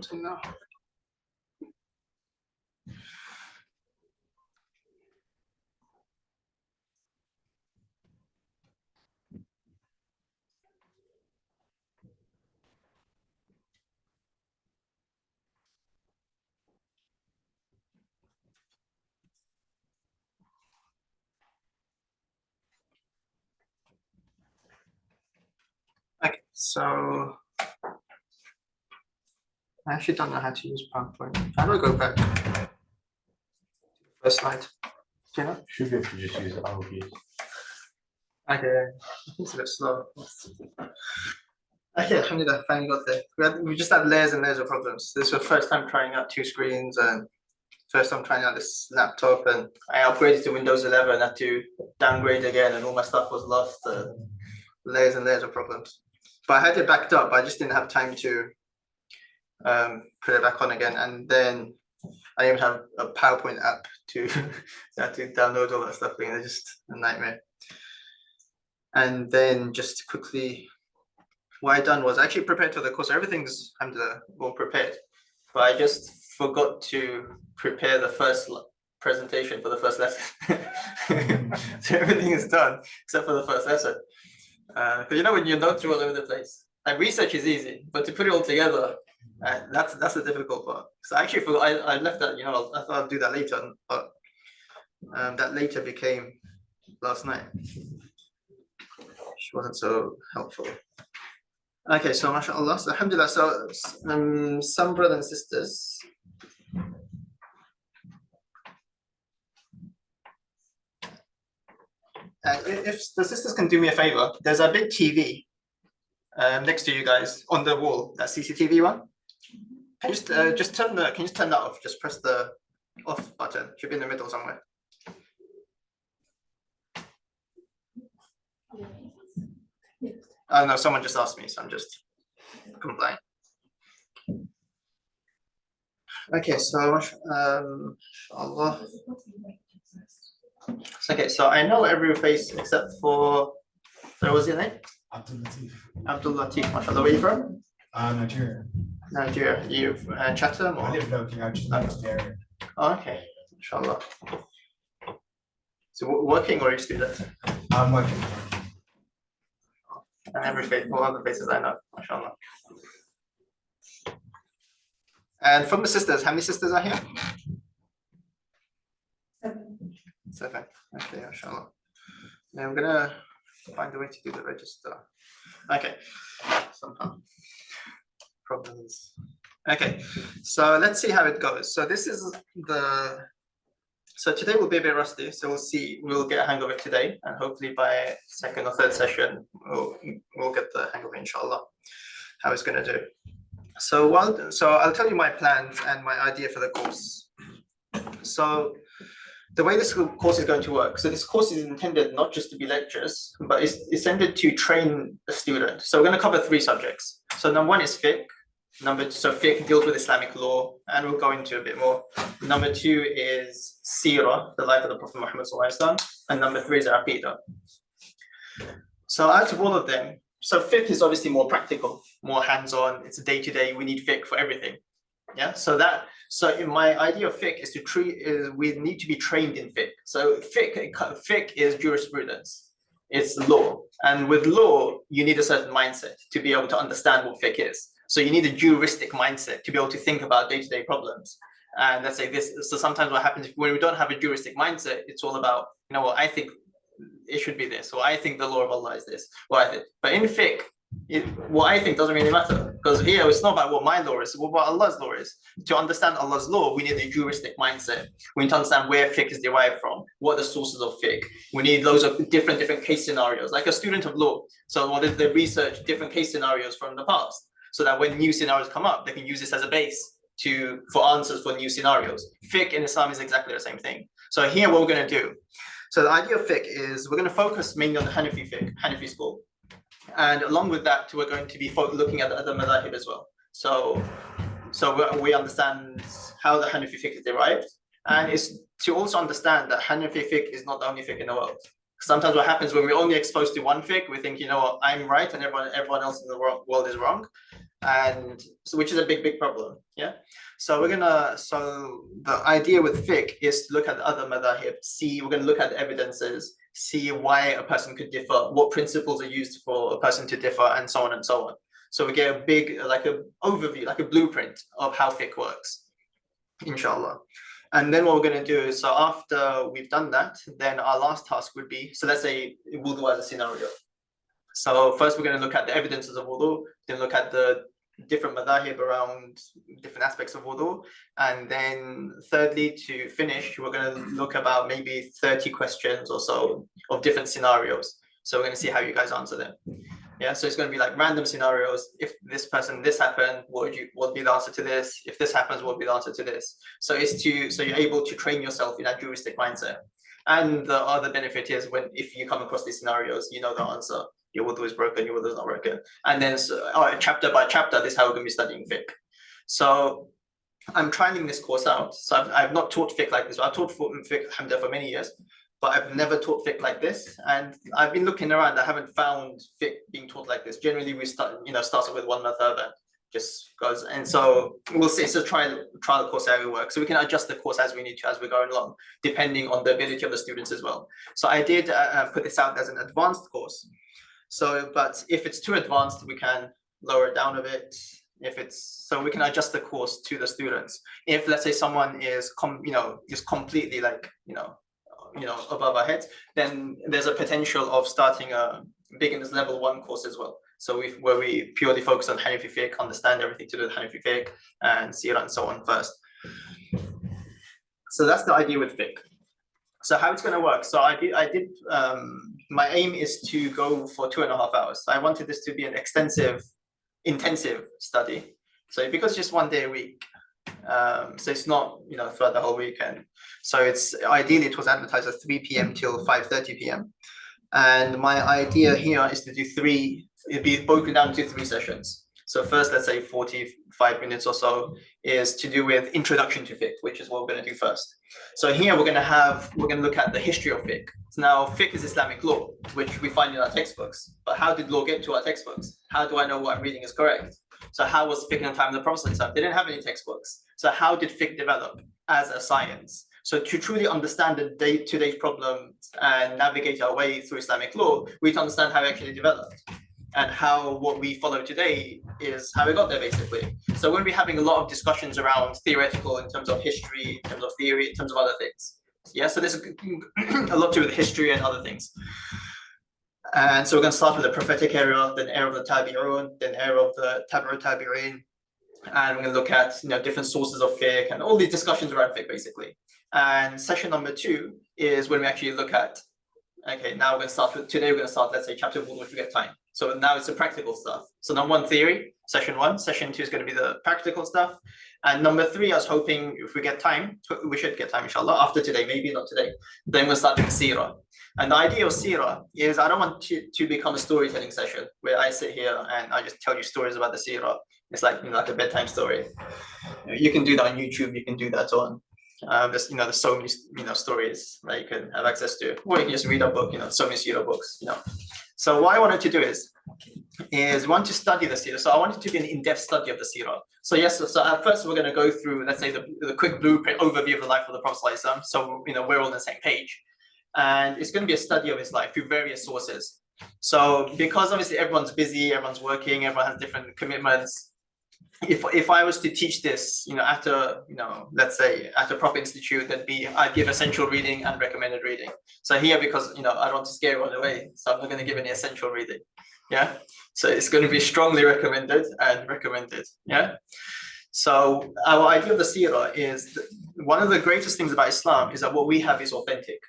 to now. Okay, so I actually don't know how to use PowerPoint. How do I go back to the first slide? Do you know? Should be able to just use the arrow keys. Okay, I think it's a bit slow. Okay, alhamdulillah, finally got there. We just had layers and layers of problems. This was the first time trying out 2 screens and first time trying out this laptop, and I upgraded to Windows 11, had to downgrade again, and all my stuff was lost. Layers and layers of problems. But I had it backed up, I just didn't have time to put it back on again. And then I even have a PowerPoint app to, had to download all that stuff. It's just a nightmare. And then just quickly, what I done was I actually prepared for the course. Everything's all prepared, but I just forgot to prepare the first presentation for the first lesson. So everything is done except for the first lesson. Because you know, when your notes are all over the place, like research is easy, but to put it all together, that's the difficult part. So I actually forgot. I left that. I thought I'll do that later, but that later became last night, which wasn't so helpful. Okay, so mashallah, so alhamdulillah. So some brothers and sisters. If the sisters can do me a favor, there's a big TV next to you guys on the wall, that CCTV one. Can you just turn that off? Just press the off button. Should be in the middle somewhere. Oh no, someone just asked me, so I'm just complying. Okay, so inshallah. Okay, so I know every face except for, what was your name? Abdul Latif. Abdul Latif, mashallah. Where are you from? Nigeria. Nigeria. You Chatham or? I live locally, I just live in the area. Oh, okay, inshallah. So working or a student? I'm working. And every face, all other faces I know, mashallah. And from the sisters, how many sisters are here? 7. Okay, mashallah. Now I'm gonna find a way to do the register. Okay, somehow. Problems. Okay, so let's see how it goes. So this is so today will be a bit rusty, so we'll get a hang of it today, and hopefully by second or third session we'll get the hang of it, inshallah, how it's going to do. So I'll tell you my plans and my idea for the course. So the way this course is going to work, so this course is intended not just to be lectures, but it's intended to train the student. So we're going to cover 3 subjects. So number 1 is fiqh. So fiqh deals with Islamic law, and we'll go into a bit more. Number 2 is seerah, the life of the Prophet Muhammad ﷺ, and number 3 is aqidah. So out of all of them, so fiqh is obviously more practical, more hands-on. It's a day-to-day. We need fiqh for everything. Yeah. So in my idea of fiqh is we need to be trained in fiqh. So fiqh is jurisprudence. It's law, and with law you need a certain mindset to be able to understand what fiqh is. So you need a juristic mindset to be able to think about day-to-day problems. And let's say this. So sometimes what happens when we don't have a juristic mindset, it's all about, what I think it should be this, or I think the law of Allah is this, but in fiqh, what I think doesn't really matter, because here it's not about what my law is, it's what Allah's law is. To understand Allah's law, we need a juristic mindset. We need to understand where fiqh is derived from, what are the sources of fiqh. We need loads of different case scenarios, like a student of law. So what is they research different case scenarios from the past, so that when new scenarios come up, they can use this as a base for answers for new scenarios. Fiqh in Islam is exactly the same thing. So here what we're going to do. So the idea of fiqh is we're going to focus mainly on the Hanafi school. And along with that, we're going to be looking at the other madhahib as well. So we understand how the Hanafi fiqh is derived. And it's to also understand that Hanafi fiqh is not the only fiqh in the world. Sometimes what happens when we're only exposed to one fiqh, we think, you know what, I'm right and everyone else in the world is wrong. And so, which is a big problem. Yeah. So the idea with fiqh is to look at the other madhahib, we're going to look at the evidences, see why a person could differ, what principles are used for a person to differ, and so on and so on. So we get a big, like an overview, like a blueprint of how fiqh works, inshallah. And then what we're going to do is, so after we've done that, then our last task would be, so let's say wudu as a scenario. So first we're going to look at the evidences of wudu, then look at the different madhahib around different aspects of wudu. And then thirdly, to finish, we're going to look about maybe 30 questions or so of different scenarios. So we're going to see how you guys answer them. Yeah, so it's going to be like random scenarios. If this happened, what would be the answer to this? If this happens, what would be the answer to this? So you're able to train yourself in that juristic mindset. And the other benefit is if you come across these scenarios, you know the answer. Your wudu is broken, your wudu is not broken. And then chapter by chapter, this is how we're going to be studying fiqh. So I'm trying this course out. So I've not taught fiqh like this. I've taught fiqh, alhamdulillah, for many years, but I've never taught fiqh like this. And I've been looking around, I haven't found fiqh being taught like this. Generally, we started with one madhab and just goes. And so we'll see. It's a trial course how it works. So we can adjust the course as we need to, as we're going along, depending on the ability of the students as well. So I did put this out as an advanced course. So, but if it's too advanced, we can lower it down a bit. So we can adjust the course to the students. If let's say someone is completely like, above our heads, then there's a potential of starting a beginner's level 1 course as well. So where we purely focus on Hanafi fiqh, understand everything to do with Hanafi fiqh and seerah and so on first. So that's the idea with fiqh. So how it's going to work. So I did my aim is to go for 2.5 hours. I wanted this to be an intensive study. So because just 1 day a week, so it's not throughout the whole weekend. So it's ideally it was advertised at 3 p.m. till 5:30 p.m. And my idea here is to do it'd be broken down to 3 sessions. So first, let's say 45 minutes or so is to do with introduction to fiqh, which is what we're going to do first. So here we're going to look at the history of fiqh. So now fiqh is Islamic law, which we find in our textbooks. But how did law get to our textbooks? How do I know what I'm reading is correct? So how was fiqh in the time of the Prophet? They didn't have any textbooks. So how did fiqh develop as a science? So to truly understand the day-to-day problems and navigate our way through Islamic law, we need to understand how it actually developed. And how what we follow today is how we got there, basically. So we're going to be having a lot of discussions around theoretical in terms of history, in terms of theory, in terms of other things. Yeah, so there's a lot to do with history and other things. And so we're going to start with the prophetic era, then era of the tabi'un, then era of the tabi'ut tabi'in. And we're going to look at different sources of fiqh and all these discussions around fiqh, basically. And session number 2 is when we actually look at, okay, now we're going to start, let's say, chapter 1 if we get time. So now it's the practical stuff. So number 1, theory, session 1. Session 2 is going to be the practical stuff. And number 3, I was hoping if we get time, we should get time, inshallah, after today, maybe not today, then we'll start doing seerah. And the idea of seerah is I don't want to become a storytelling session where I sit here and I just tell you stories about the seerah. It's like, like a bedtime story. You can do that on YouTube, you can do that on there's so many stories that you can have access to, or you can just read a book, so many seerah books, So what I wanted to do is want to study the seerah. So I wanted to be an in-depth study of the seerah. So yes, so at first we're going to go through, let's say, the quick blueprint overview of the life of the Prophet ﷺ. So we're all on the same page, and it's going to be a study of his life through various sources. So because obviously everyone's busy, everyone's working, everyone has different commitments. If I was to teach this, at a let's say at a proper institute, I'd give essential reading and recommended reading. So here, because I don't want to scare everyone away, so I'm not going to give any essential reading. Yeah, so it's going to be strongly recommended and recommended. Yeah. So our idea of the seerah is one of the greatest things about Islam is that what we have is authentic.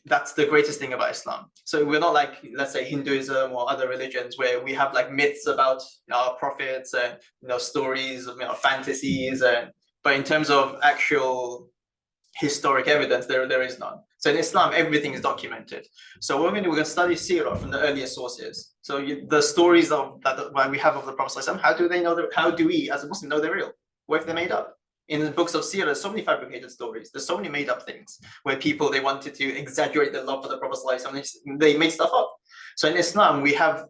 That's the greatest thing about Islam. So we're not like, let's say, Hinduism or other religions where we have like myths about our prophets and stories of fantasies, but in terms of actual historic evidence, there is none. So in Islam, everything is documented. So we're going to study seerah from the earliest sources. So the stories that we have of the Prophet ﷺ, how do we as a Muslim know they're real? What if they're made up? In the books of Sirah, there's so many fabricated stories. There's so many made up things where people, they wanted to exaggerate their love for the Prophet ﷺ. They made stuff up. So in Islam, we have,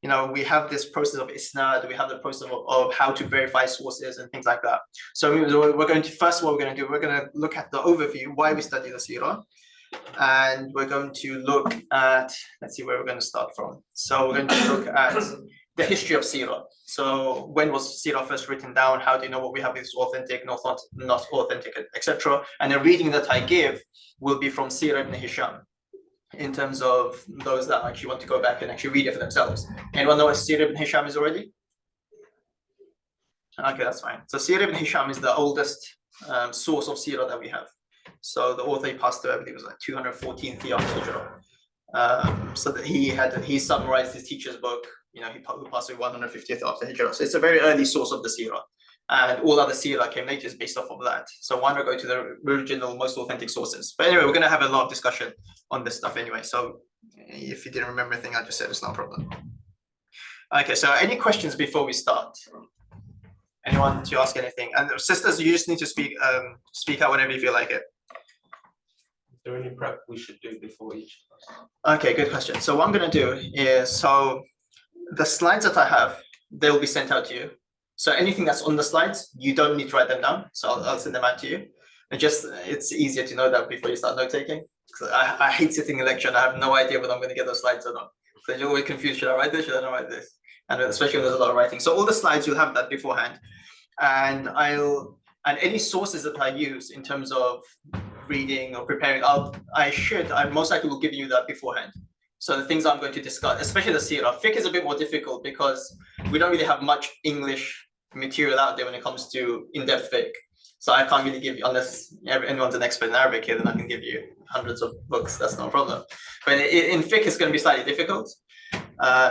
we have this process of isnad, we have the process of how to verify sources and things like that. So we're going to, first what we're going to do, we're going to look at the overview, why we study the Sirah. And we're going to look at, let's see where we're going to start from. So we're going to look at the history of Sirah. So when was Sirah first written down? How do you know what we have is authentic, not authentic, etc. And the reading that I give will be from Sirah ibn Hisham, in terms of those that actually want to go back and actually read it for themselves. Anyone know what Sirah ibn Hisham is already? Okay, that's fine. So Sirah ibn Hisham is the oldest source of Sirah that we have. So the author, he passed away, I believe it was like 214th year after Hijrah. So that he summarized his teacher's book. He passed away 150th after Hijrah. So it's a very early source of the Sirah. And all other Sirah came later is based off of that. So why not go to the original, most authentic sources? But anyway, we're going to have a lot of discussion on this stuff anyway. So if you didn't remember anything I just said, it's not a problem. Okay, so any questions before we start? Anyone to ask anything? And sisters, you just need to speak out whenever you feel like it. Is there any prep we should do before each class? Okay, good question. So what I'm going to do is, so the slides that I have, they'll be sent out to you. So anything that's on the slides, you don't need to write them down. So I'll send them out to you. And just, it's easier to know that before you start note taking. I hate sitting in lecture and I have no idea whether I'm going to get those slides or not. So you're always confused. Should I write this? Should I not write this? And especially when there's a lot of writing. So all the slides, you'll have that beforehand. And any sources that I use in terms of reading or preparing, I most likely will give you that beforehand. So the things I'm going to discuss, especially the Sirah. Fiqh is a bit more difficult because we don't really have much English material out there when it comes to in-depth fiqh. So I can't really give you, unless anyone's an expert in Arabic here, then I can give you hundreds of books. That's no problem. But in fiqh, it's going to be slightly difficult.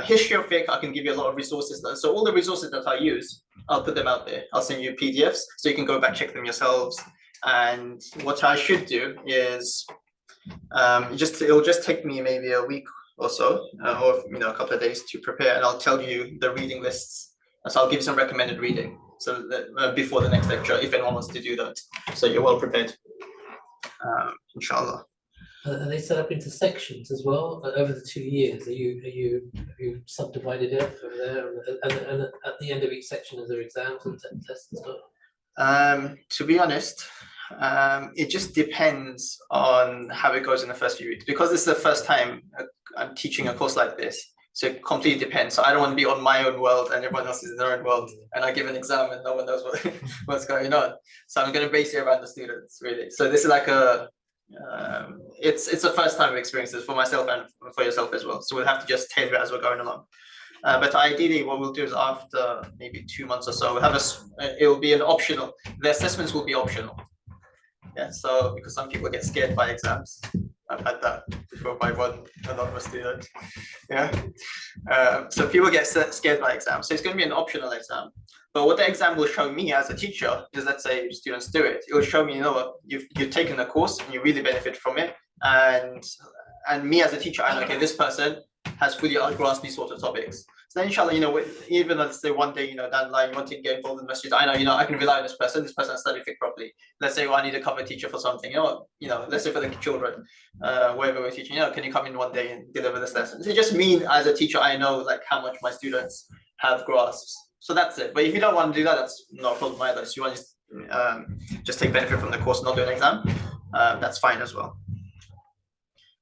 History of fiqh, I can give you a lot of resources. So all the resources that I use, I'll put them out there. I'll send you PDFs so you can go back, check them yourselves. And what I should do is, it'll just take me maybe a week or so, or a couple of days to prepare, and I'll tell you the reading lists. So I'll give you some recommended reading, so that before the next lecture, if anyone wants to do that, so you're well prepared. Inshallah. Are they set up into sections as well over the 2 years? Have you subdivided it from there? And at the end of each section, is there exams and tests and stuff? To be honest, it just depends on how it goes in the first few weeks. Because this is the first time I'm teaching a course like this, so it completely depends. So I don't want to be on my own world and everyone else is in their own world, and I give an exam and no one knows what's going on. So I'm going to base it around the students, really. So this is like it's a first time experiences for myself and for yourself as well. So we'll have to just tailor it as we're going along. But ideally, what we'll do is after maybe 2 months or so, we'll have it will be an optional. The assessments will be optional. Yeah, so because some people get scared by exams. I've had that before by one anonymous student. Yeah, so people get scared by exams. So it's going to be an optional exam. But what the exam will show me as a teacher is, let's say students do it, it will show me, what, you've taken the course and you really benefit from it. And me as a teacher, I know, okay, this person has fully grasped these sort of topics. So then, inshallah, even let's say one day, down the line, you want to get involved in masjid, I know, I can rely on this person has studied fiqh properly. Let's say, I need a cover teacher for something, let's say for the children, wherever we're teaching, can you come in one day and deliver this lesson? So it just means as a teacher, I know like how much my students have grasped. So that's it. But if you don't want to do that, that's not a problem either. So you want to just take benefit from the course, not do an exam, that's fine as well.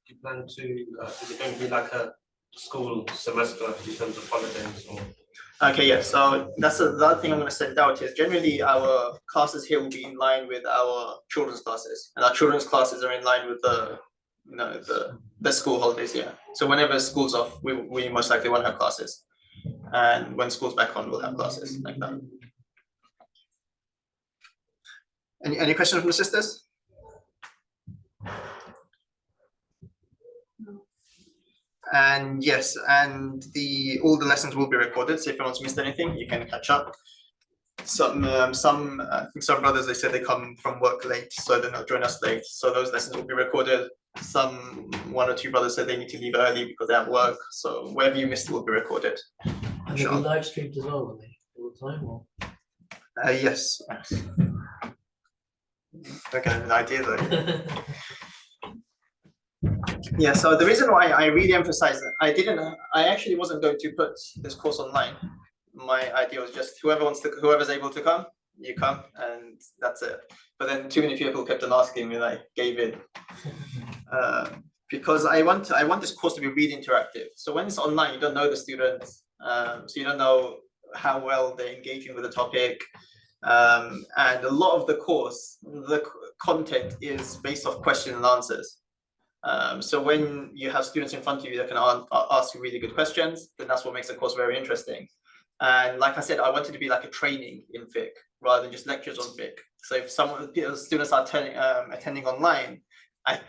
Do you plan to, is it going to be like a school semester in terms of holidays? Or? Okay, yeah, so that's the other thing I'm going to send out is generally our classes here will be in line with our children's classes, and our children's classes are in line with the school holidays, yeah. So whenever school's off, we most likely won't have classes, and when school's back on, we'll have classes like that. Any questions from the sisters? And yes, and all the lessons will be recorded. So if anyone's missed anything, you can catch up. Some I think some brothers, they said they come from work late, so they're not join us late. So those lessons will be recorded. One or two brothers said they need to leave early because they have work. So wherever you missed will be recorded. And they'll be live streamed as well, will they, all the time? Or? Yes. Okay, an idea though. Yeah, so the reason why I really emphasize that I actually wasn't going to put this course online. My idea was just whoever's able to come, you come, and that's it. But then too many people kept on asking me, and I gave in. Because I want this course to be really interactive. So when it's online, you don't know the students, so you don't know how well they're engaging with the topic. And a lot of the course, the content is based off question and answers. So when you have students in front of you that can ask you really good questions, then that's what makes the course very interesting. And like I said, I wanted to be like a training in fiqh rather than just lectures on fiqh. So if students are attending online, I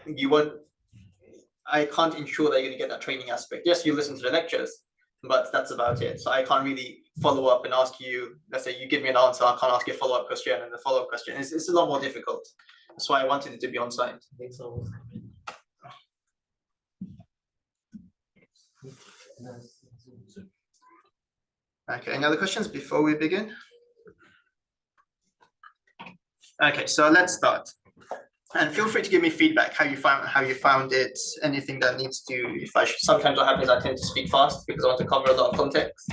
can't ensure that you're going to get that training aspect. Yes, you listen to the lectures, but that's about it. So I can't really follow up and ask you, let's say you give me an answer, I can't ask you a follow-up question, and the follow-up question it's a lot more difficult. That's why I wanted it to be on site. I think so. Okay, any other questions before we begin? Okay, so let's start. And feel free to give me feedback how you found it, anything that needs to. Sometimes what happens, I tend to speak fast because I want to cover a lot of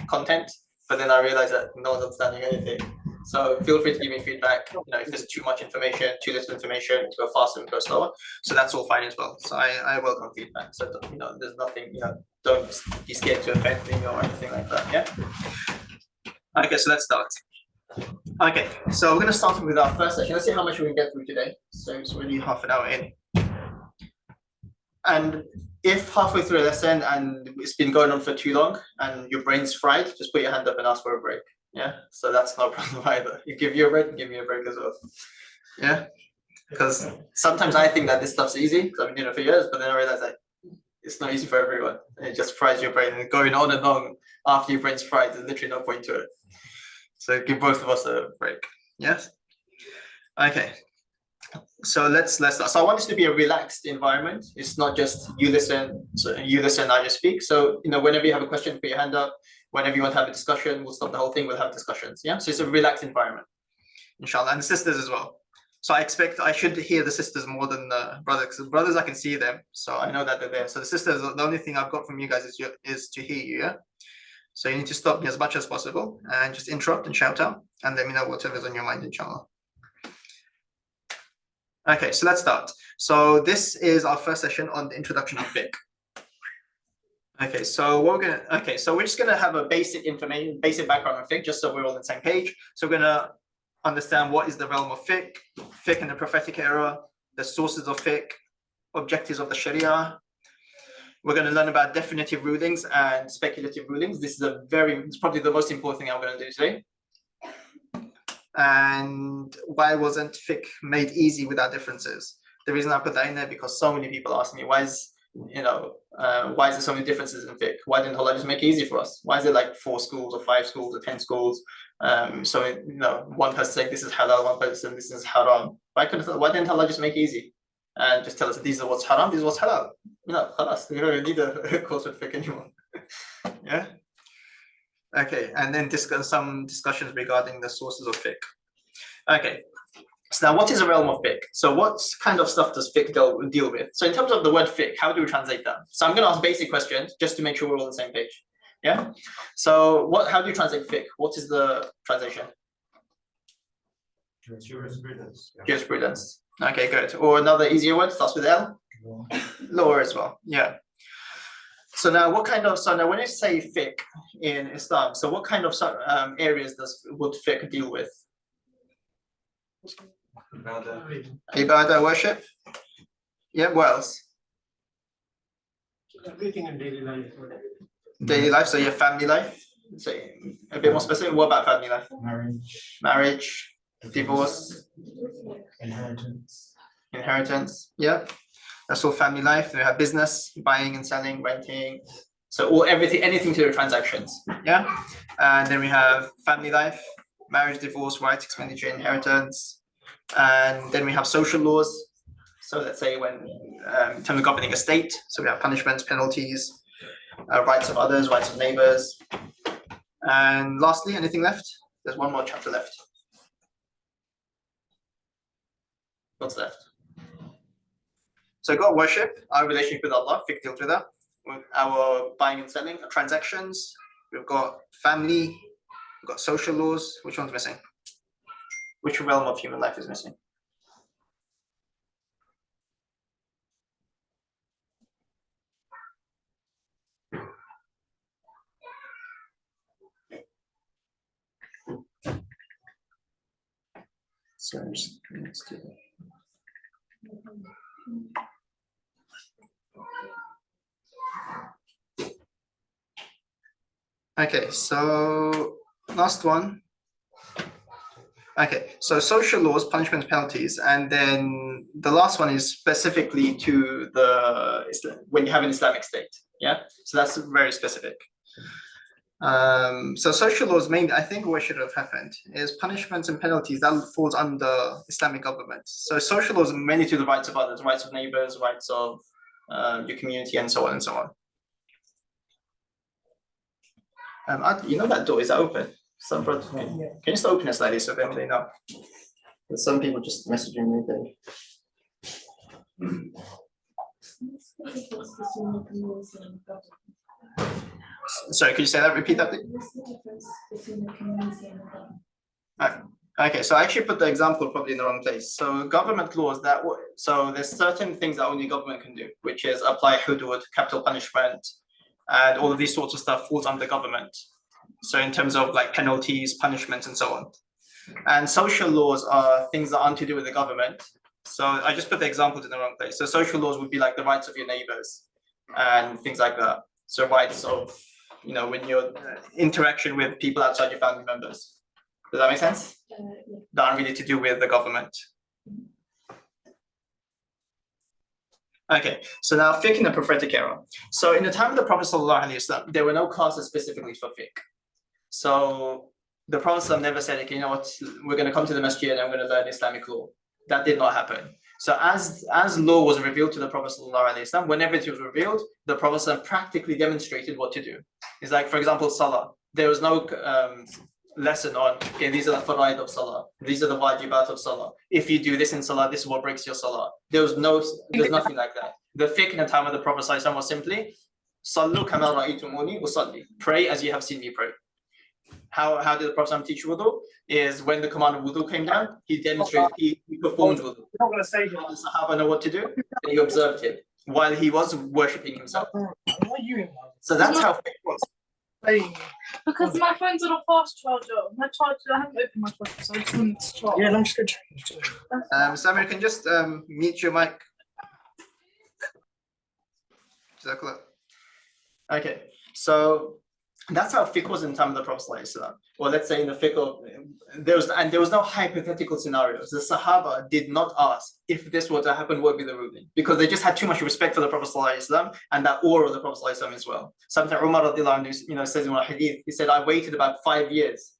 content, but then I realize that no one's understanding anything. So feel free to give me feedback. If there's too much information, too little information, to go faster and go slower. So that's all fine as well. So I welcome feedback. So there's nothing. Don't be scared to offend me or anything like that. Yeah. Okay, so let's start. Okay, so we're going to start with our first session. Let's see how much we can get through today. So it's already half an hour in. And if halfway through a lesson and it's been going on for too long and your brain's fried, just put your hand up and ask for a break. Yeah, so that's no problem either. You give you a break, give me a break as well. Yeah, because sometimes I think that this stuff's easy because I've been doing it for years, but then I realize that it's not easy for everyone. It just fries your brain, and going on and on after your brain's fried, there's literally no point to it. So give both of us a break. Yes. Okay. So let's start. So I want this to be a relaxed environment. It's not just you listen. So you listen, I just speak. So whenever you have a question, put your hand up. Whenever you want to have a discussion, we'll stop the whole thing. We'll have discussions. Yeah. So it's a relaxed environment, inshallah, and the sisters as well. So I expect I should hear the sisters more than the brothers. Because brothers, I can see them, so I know that they're there. So the sisters, the only thing I've got from you guys is to hear you. Yeah. So you need to stop me as much as possible and just interrupt and shout out and let me know whatever's on your mind, inshallah. Okay, so let's start. So this is our first session on the introduction of fiqh. Okay, so we're just gonna have a basic background on fiqh, just so we're all on the same page. So we're gonna understand what is the realm of fiqh and the prophetic error, the sources of fiqh, objectives of the Sharia. We're going to learn about definitive rulings and speculative rulings. This is it's probably the most important thing I'm going to do today. And why wasn't fiqh made easy without differences? The reason I put that in there because so many people ask me, why is there so many differences in fiqh? Why didn't Allah just make it easy for us? Why is it like 4 schools or 5 schools or 10 schools? One person saying this is halal, one person this is haram. Why didn't Allah just make it easy? And just tell us these are what's haram, this is what's halal. Khalas, we don't need a course with fiqh anymore. Yeah. Okay, and then some discussions regarding the sources of fiqh. Okay, so now what is a realm of fiqh? So what kind of stuff does fiqh deal with? So in terms of the word fiqh, how do we translate that? So I'm going to ask basic questions just to make sure we're all on the same page. Yeah. So how do you translate fiqh? What is the translation? Jurisprudence. Jurisprudence. Okay, good. Or another easier word starts with L. Law as well. Yeah. So now, when you say fiqh in Islam, so what kind of areas would fiqh deal with? Ibadah, worship. Yeah. What else? Everything in daily life. Daily life. So your family life. So a bit more specific. What about family life? Marriage. Divorce. Inheritance. Yeah. That's all family life. We have business, buying and selling, renting. So anything to do with transactions. Yeah. And then we have family life, marriage, divorce, rights, expenditure, inheritance. And then we have social laws. So let's say when in terms of governing a state, so we have punishments, penalties, rights of others, rights of neighbors. And lastly, anything left? There's one more chapter left. What's left? So we've got worship, our relationship with Allah, fiqh deals with that. Our buying and selling, our transactions. We've got family, we've got social laws. Which one's missing? Which realm of human life is missing? So let's do that. Okay, so last one. Okay, so social laws, punishment, penalties, and then the last one is specifically to when you have an Islamic state. Yeah, so that's very specific. So social laws mainly, I think what should have happened is punishments and penalties that falls under Islamic government. So social laws are mainly to the rights of others, rights of neighbors, rights of your community, and so on and so on. You know that door is that open? Can you just open it slightly so they know? There's some people just messaging me. Sorry, could you say that? Repeat that, please. What's the difference between the community and the government? Okay, so I actually put the example probably in the wrong place. So government laws so there's certain things that only government can do, which is apply hudud, capital punishment, and all of these sorts of stuff falls under government. So in terms of like penalties, punishments, and so on. And social laws are things that aren't to do with the government. So I just put the examples in the wrong place. So social laws would be like the rights of your neighbors and things like that. So rights of, when you're interaction with people outside your family members. Does that make sense? Yeah. That aren't really to do with the government. Okay, so now fiqh in the prophetic era. So in the time of the Prophet ﷺ, there were no classes specifically for fiqh. So the Prophet ﷺ never said, okay, you know what, we're going to come to the masjid and I'm going to learn Islamic law. That did not happen. So as law was revealed to the Prophet ﷺ, whenever it was revealed, the Prophet ﷺ practically demonstrated what to do. It's like, for example, Salah. There was no lesson on, okay, these are the faraid of Salah. These are the wajibat of Salah. If you do this in Salah, this is what breaks your Salah. There's nothing like that. The fiqh in the time of the Prophet ﷺ was simply, Sallu kama ra'aytumuni usalli. Pray as you have seen me pray. How did the Prophet teach wudu? Is when the command of wudu came down, he demonstrated, he performed wudu. The Sahaba know what to do, and he observed him while he was worshipping himself. So that's how fiqh was. Because my phone's on a fast charger. My charger, I haven't opened my phone, so I just wanted to charge. Yeah, I'm just gonna change. Samir, can just mute your mic. Okay, so that's how fiqh was in the time of the Prophet ﷺ. Or let's say in the fiqh there was no hypothetical scenarios. The Sahaba did not ask if this were to happen, what would be the ruling, because they just had too much respect for the Prophet ﷺ and that awe of the Prophet ﷺ as well. Something Umar radiallahu anhu, says in one hadith, he said, I waited about 5 years.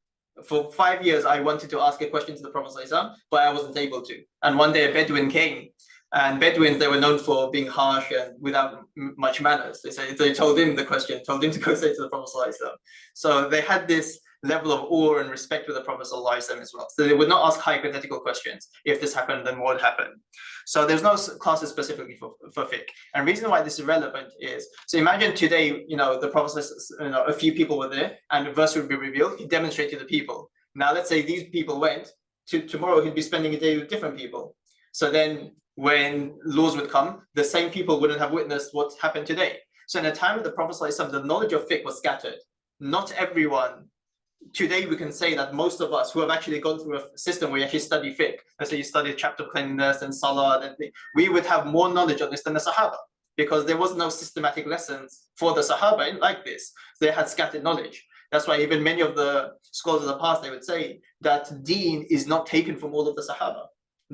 For 5 years, I wanted to ask a question to the Prophet ﷺ, but I wasn't able to. And one day a Bedouin came. And Bedouins, they were known for being harsh and without much manners. They told him the question, told him to go say to the Prophet ﷺ. So they had this level of awe and respect with the Prophet ﷺ as well. So they would not ask hypothetical questions. If this happened, then what would happen? So there's no classes specifically for fiqh. And the reason why this is relevant is, so imagine today, the Prophet, a few people were there and the verse would be revealed. He demonstrated to the people. Now let's say these people went, tomorrow he'd be spending a day with different people. So then when laws would come, the same people wouldn't have witnessed what happened today. So in the time of the Prophet ﷺ, the knowledge of fiqh was scattered. Not everyone. Today we can say that most of us who have actually gone through a system where you actually study fiqh, let's say you study chapter of cleanliness and salah, we would have more knowledge on this than the Sahaba, because there was no systematic lessons for the Sahaba like this. They had scattered knowledge. That's why even many of the scholars of the past, they would say that deen is not taken from all of the Sahaba.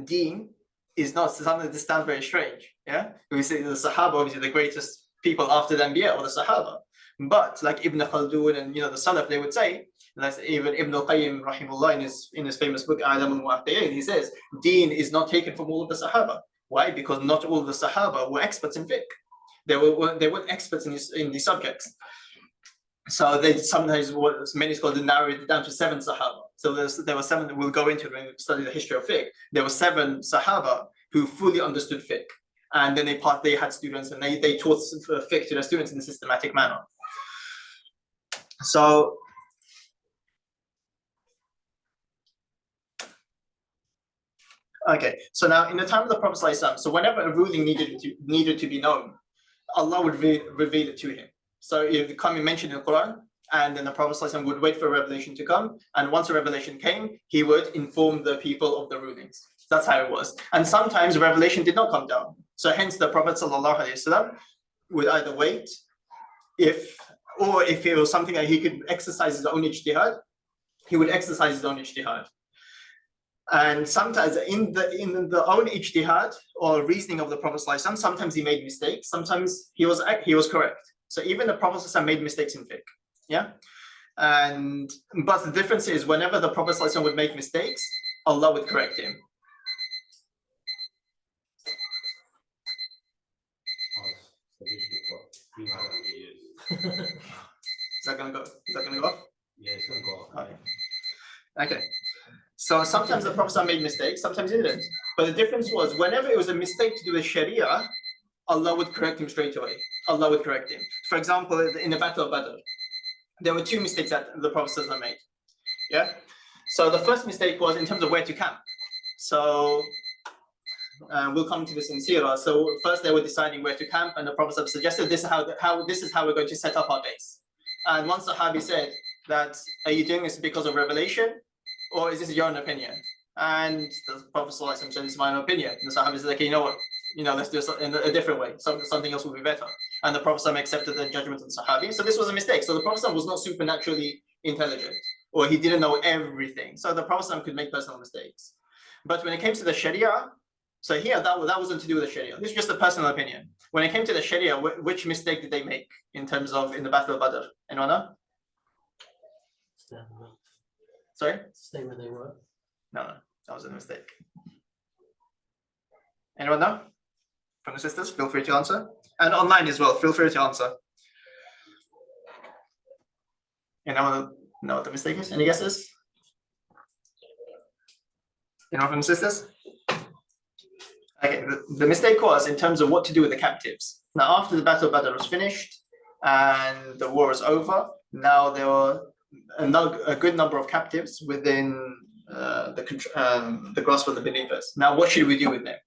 Deen is not something that sounds very strange. Yeah, we say the Sahaba obviously the greatest people after the Anbiya or the Sahaba, but like Ibn Khaldun and the Salaf, they would say, like even Ibn Qayyim rahimullah in his famous book A'lam al-Muwaqqi'in, he says deen is not taken from all of the Sahaba. Why? Because not all of the Sahaba were experts in fiqh. They weren't experts in these subjects. So they sometimes, what many scholars narrowed it down to 7 Sahaba. So there were 7, we'll go into it when we study the history of fiqh. There were 7 Sahaba who fully understood fiqh. And then they had students and they taught fiqh to their students in a systematic manner. So okay, so now in the time of the Prophet ﷺ, so whenever a ruling needed to be known, Allah would reveal it to him. So it would come and mentioned in the Quran, and then the Prophet ﷺ would wait for a revelation to come, and once a revelation came, he would inform the people of the rulings. That's how it was. And sometimes revelation did not come down. So hence the Prophet ﷺ would either wait, if it was something that he could exercise his own ijtihad, he would exercise his own ijtihad. And sometimes in the own ijtihad or reasoning of the Prophet ﷺ, sometimes he made mistakes, sometimes he was correct. So even the Prophet ﷺ made mistakes in fiqh. Yeah. But the difference is whenever the Prophet ﷺ would make mistakes, Allah would correct him. Is that gonna go off? Yeah, it's gonna go off. Okay. So sometimes the Prophet made mistakes, sometimes he didn't. But the difference was whenever it was a mistake to do with Sharia, Allah would correct him straight away. Allah would correct him. For example, in the Battle of Badr, there were 2 mistakes that the Prophet made. Yeah. So the first mistake was in terms of where to camp. So we'll come to this in Sirah. So first they were deciding where to camp, and the Prophet suggested this is how we're going to set up our base. And one Sahabi said that, are you doing this because of revelation, or is this your own opinion? And the Prophet said, this is my own opinion. And the Sahabi said, okay, you know what? Let's do it in a different way. Something else will be better. And the Prophet accepted the judgment of the Sahabi. So this was a mistake. So the Prophet was not supernaturally intelligent, or he didn't know everything. So the Prophet could make personal mistakes. But when it came to the Sharia, so here that wasn't to do with the Sharia. This is just a personal opinion. When it came to the Sharia, which mistake did they make in terms of in the Battle of Badr? Anyone know? Sorry? Stay where they were. No, that was a mistake. Anyone know? From the sisters, feel free to answer. And online as well, feel free to answer. Anyone know what the mistake is? Any guesses? Anyone from the sisters? Okay, the mistake was in terms of what to do with the captives. Now, after the Battle of Badr was finished and the war was over, now there were a good number of captives within the grasp of the believers. Now, what should we do with them?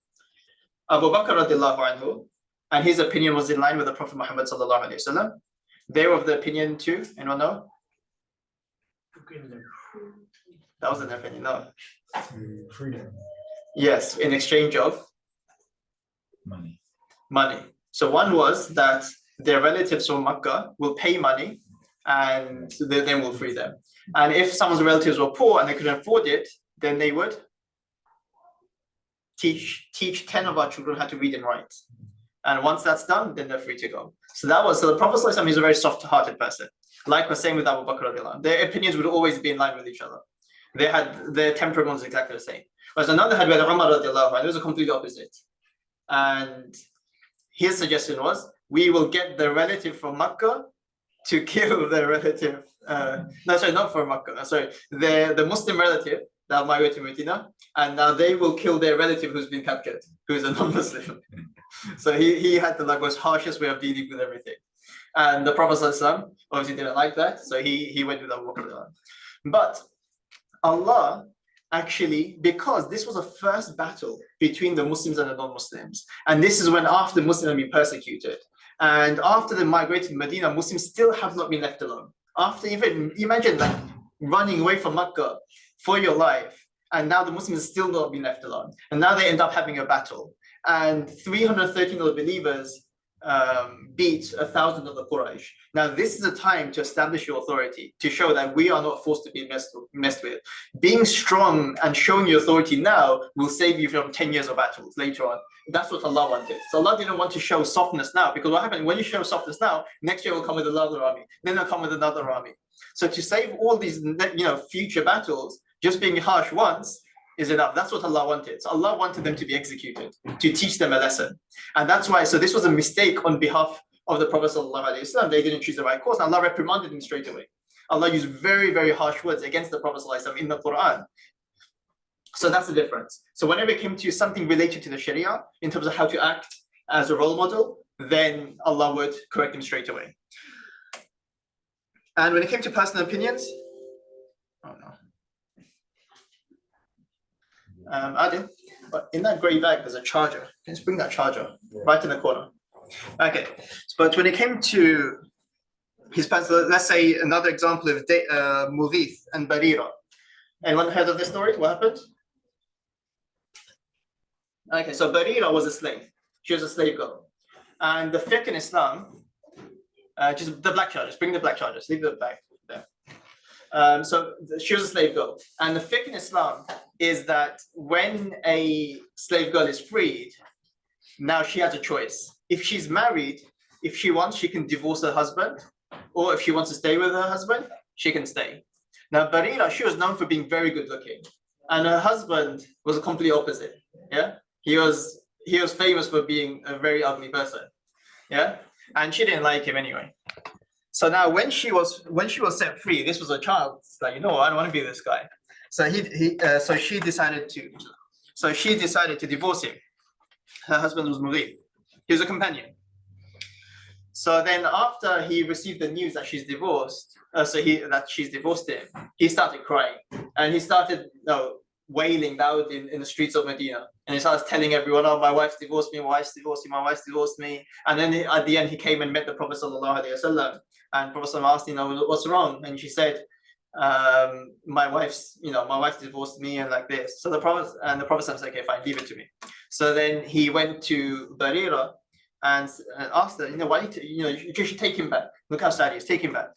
Abu Bakr radiallahu anhu, and his opinion was in line with the Prophet Muhammad sallallahu alaihi wasallam. They were of the opinion too. Anyone know? That wasn't their opinion. No. Freedom. Yes, in exchange of money. So one was that their relatives from Makkah will pay money, and then we'll free them. And if someone's relatives were poor and they couldn't afford it, then they would teach 10 of our children how to read and write. And once that's done, then they're free to go. So the Prophet ﷺ is a very soft-hearted person. Like we're saying with Abu Bakr radiallahu anhu, their opinions would always be in line with each other. Their temperament was exactly the same. Whereas another had with Umar radiallahu anhu, it was a completely opposite. And his suggestion was, we will get the relative from Makkah to kill the relative. Not from Makkah. The Muslim relative that migrated to Medina, and now they will kill their relative who's been captured, who's a non-Muslim. So he had the most harshest way of dealing with everything. And the Prophet ﷺ obviously didn't like that, so he went with Abu Bakr. But Allah actually, because this was the first battle between the Muslims and the non-Muslims, and this is when after the Muslims have been persecuted, and after they migrated to Medina, Muslims still have not been left alone. After even, imagine like running away from Makkah for your life, and now the Muslims have still not been left alone. And now they end up having a battle. And 313 of the believers beat 1,000 of the Quraysh. Now this is a time to establish your authority, to show that we are not forced to be messed with. Being strong and showing your authority now will save you from 10 years of battles later on. That's what Allah wanted. So Allah didn't want to show softness now, because what happened when you show softness now, next year will come with another army, then they'll come with another army. So to save all these future battles, just being harsh once is enough. That's what Allah wanted. So Allah wanted them to be executed, to teach them a lesson. And that's why, so this was a mistake on behalf of the Prophet ﷺ, they didn't choose the right course. And Allah reprimanded them straight away. Allah used very, very harsh words against the Prophet ﷺ in the Quran. So that's the difference. So whenever it came to something related to the Sharia, in terms of how to act as a role model, then Allah would correct him straight away. And when it came to personal opinions, oh no. Adil, but in that grey bag, there's a charger. Can you just bring that charger right in the corner? Okay, but when it came to his personal, let's say another example of Mughith and Barira. Anyone heard of this story? What happened? Okay, so Barira was a slave. She was a slave girl. And the fiqh in Islam, just the black chargers, bring the black chargers, leave the bag there. So she was a slave girl. And the fiqh in Islam is that when a slave girl is freed, now she has a choice. If she's married, if she wants, she can divorce her husband, or if she wants to stay with her husband, she can stay. Now, Barira, she was known for being very good looking, and her husband was a complete opposite. Yeah, he was famous for being a very ugly person. Yeah, and she didn't like him anyway. So now, when she was set free, this was a child. It's like, I don't want to be this guy. So she decided to divorce him. Her husband was Mughith. He was a companion. So then, after he received the news that she's divorced, that she's divorced him, he started crying, and he started wailing loud in the streets of Medina, and he started telling everyone, "Oh, my wife's divorced me, my wife's divorced me, my wife's divorced me." And then at the end, he came and met the Prophet ﷺ, and Prophet ﷺ asked, "What's wrong?" And she said, my wife's divorced me, and like this. So the Prophet said, "Okay, fine, leave it to me." So then he went to Barira and asked her, "Why? You should take him back. Look how sad he is. Take him back."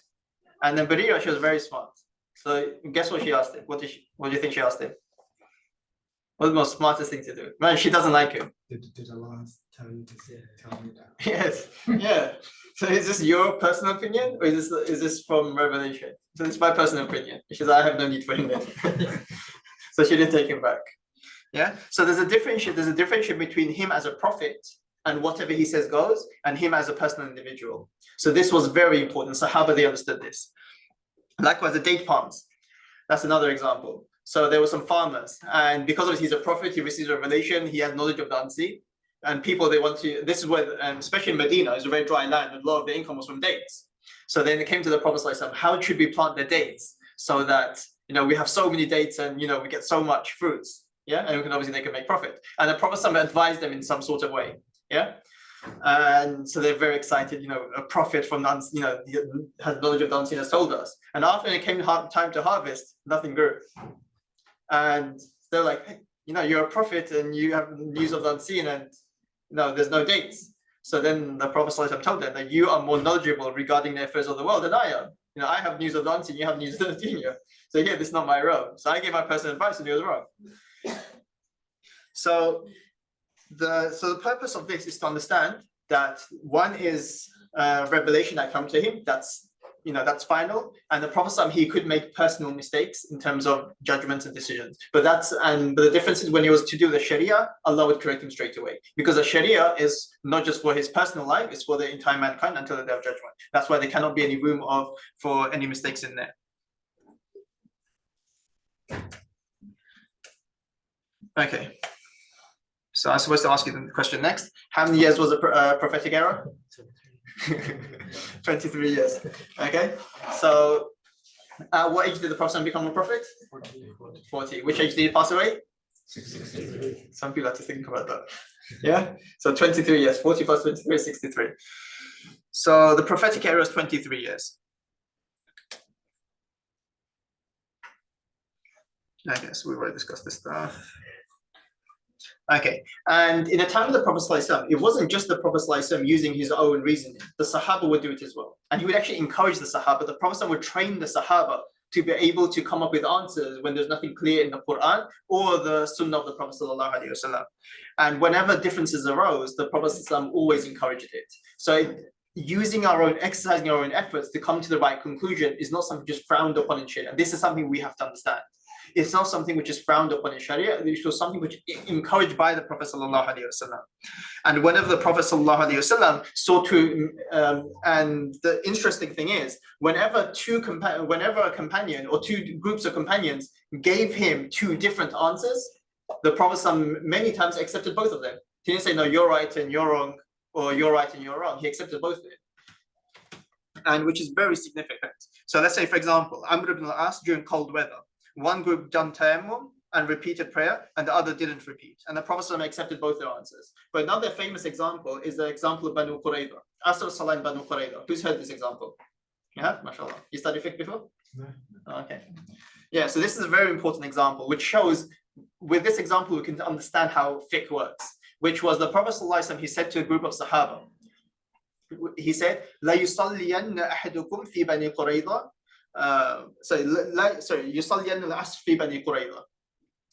And then Barira, she was very smart. So guess what she asked him? What do you think she asked him? What's the most smartest thing to do? Man, she doesn't like him. Did Allah tell you to tell me that? Yes. Yeah. So is this your personal opinion, or is this from Revelation? So it's my personal opinion. She says, "I have no need for him then." So she didn't take him back. Yeah. So there's a differentiation between him as a prophet and whatever he says goes, and him as a personal individual. So this was very important. Sahaba, they understood this. Likewise, the date palms. That's another example. So there were some farmers, and because he's a prophet, he receives revelation, he has knowledge of the unseen, and people, this is where, especially in Medina, it's a very dry land, and a lot of the income was from dates. So then they came to the Prophet ﷺ, how should we plant the dates so that, we have so many dates and, we get so much fruits, yeah, and they can make profit. And the Prophet ﷺ advised them in some sort of way, yeah. And so they're very excited, a prophet from the unseen, has knowledge of the unseen, has told us. And after it came time to harvest, nothing grew. And they're like, "Hey, you're a prophet and you have news of the unseen, and there's no dates." So then the Prophet ﷺ told them that you are more knowledgeable regarding the affairs of the world than I am. I have news of the unseen, you have news of the dunya. So this is not my role. So I gave my personal advice and he was wrong. So the purpose of this is to understand that one is revelation that comes to him, that's final, and the Prophet ﷺ, he could make personal mistakes in terms of judgments and decisions, but the difference is when he was to do the Sharia, Allah would correct him straight away, because the Sharia is not just for his personal life, it's for the entire mankind until the day of judgment. That's why there cannot be any room for any mistakes in there. Okay, so I'm supposed to ask you the question next. How many years was the prophetic error? 23 years. Okay, so what age did the Prophet become a prophet? 40. Which age did he pass away? 63. Some people have to think about that. Yeah, so 23 years. 40 plus 23 is 63. So the prophetic era is 23 years. I guess we've already discussed this stuff. Okay, and in the time of the Prophet ﷺ, it wasn't just the Prophet ﷺ using his own reasoning. The Sahaba would do it as well. And he would actually encourage the Sahaba. The Prophet ﷺ would train the Sahaba to be able to come up with answers when there's nothing clear in the Quran or the Sunnah of the Prophet ﷺ. And whenever differences arose, the Prophet ﷺ always encouraged it. So exercising our own efforts to come to the right conclusion is not something just frowned upon in Sharia. This is something we have to understand. It's not something which is frowned upon in Sharia. It was something which encouraged by the Prophet sallallahu alaihi wasallam. And whenever the Prophet sallallahu alaihi wasallam sought to, and the interesting thing is, whenever a companion or two groups of companions gave him two different answers, the Prophet many times accepted both of them. He didn't say, no, you're right and you're wrong, or you're right and you're wrong. He accepted both of them. And which is very significant. So let's say, for example, Amr ibn al-As during cold weather, one group done tayammum and repeated prayer, and the other didn't repeat. And the Prophet ﷺ accepted both their answers. But another famous example is the example of Banu Qurayza. Asr Salah in Banu Qurayza. Who's heard this example? You have? MashaAllah. You studied fiqh before? No. Okay. Yeah, so this is a very important example, which shows, with this example, we can understand how fiqh works, which was the Prophet ﷺ, he said to a group of Sahaba, he said, لا يصلين أحدكم في بني قريظة. يصلين العصر في بني قريظة.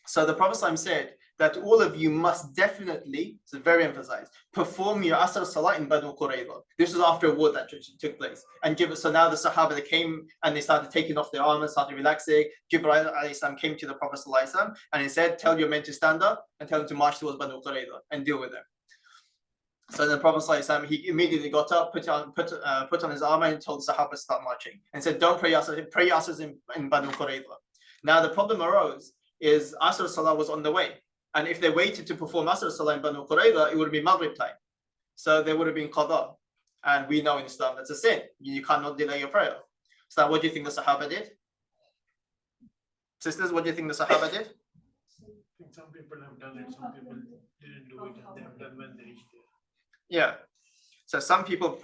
So the Prophet ﷺ said that all of you must definitely, so very emphasized, perform your Asr Salah in Banu Qurayza. This was after a war that took place. And so now the Sahaba, they came and they started taking off their armor, started relaxing. Jibreel alayhi came to the Prophet ﷺ and he said, tell your men to stand up and tell them to march towards Banu Qurayza and deal with them. So the Prophet ﷺ, he immediately got up, put on his armor and told the Sahaba to start marching. And said, don't pray Asr in Banu Qurayza. Now the problem arose is Asr Salah was on the way. And if they waited to perform Asr Salah in Banu Qurayza, it would have been Maghrib time. So there would have been Qadha. And we know in Islam that's a sin. You cannot delay your prayer. So what do you think the Sahaba did? Sisters, what do you think the Sahaba did? I think some people have done it, some people didn't do it, and they have done when they reached there. Yeah. So some people,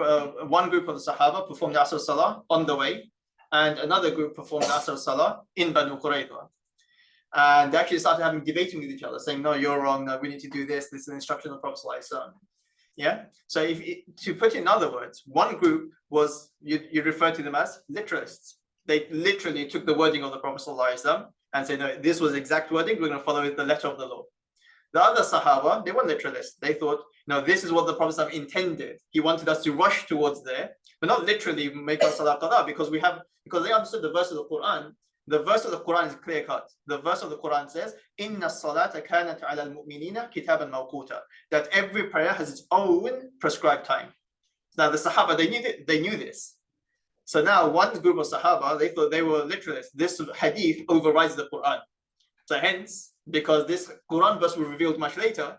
one group of the Sahaba performed the Asr Salah on the way, and another group performed the Asr Salah in Banu Qurayza. And they actually started having debating with each other, saying, no, you're wrong, no, we need to do this, this is an instruction of the Prophet ﷺ. Yeah. So to put it in other words, one group was, you refer to them as literalists. They literally took the wording of the Prophet ﷺ and said, no, this was exact wording, we're going to follow the letter of the law. The other Sahaba, they were literalists. They thought, no, this is what the Prophet ﷺ intended. He wanted us to rush towards there, but not literally make us salah qada, because they understood the verse of the Quran. The verse of the Quran is clear cut. The verse of the Quran says, "Inna salata kanat ala al-mu'minina kitaban mawquta." That every prayer has its own prescribed time. Now the Sahaba, they knew this. So now one group of Sahaba, they thought they were literalists. This hadith overrides the Quran. So hence, because this Quran verse was revealed much later,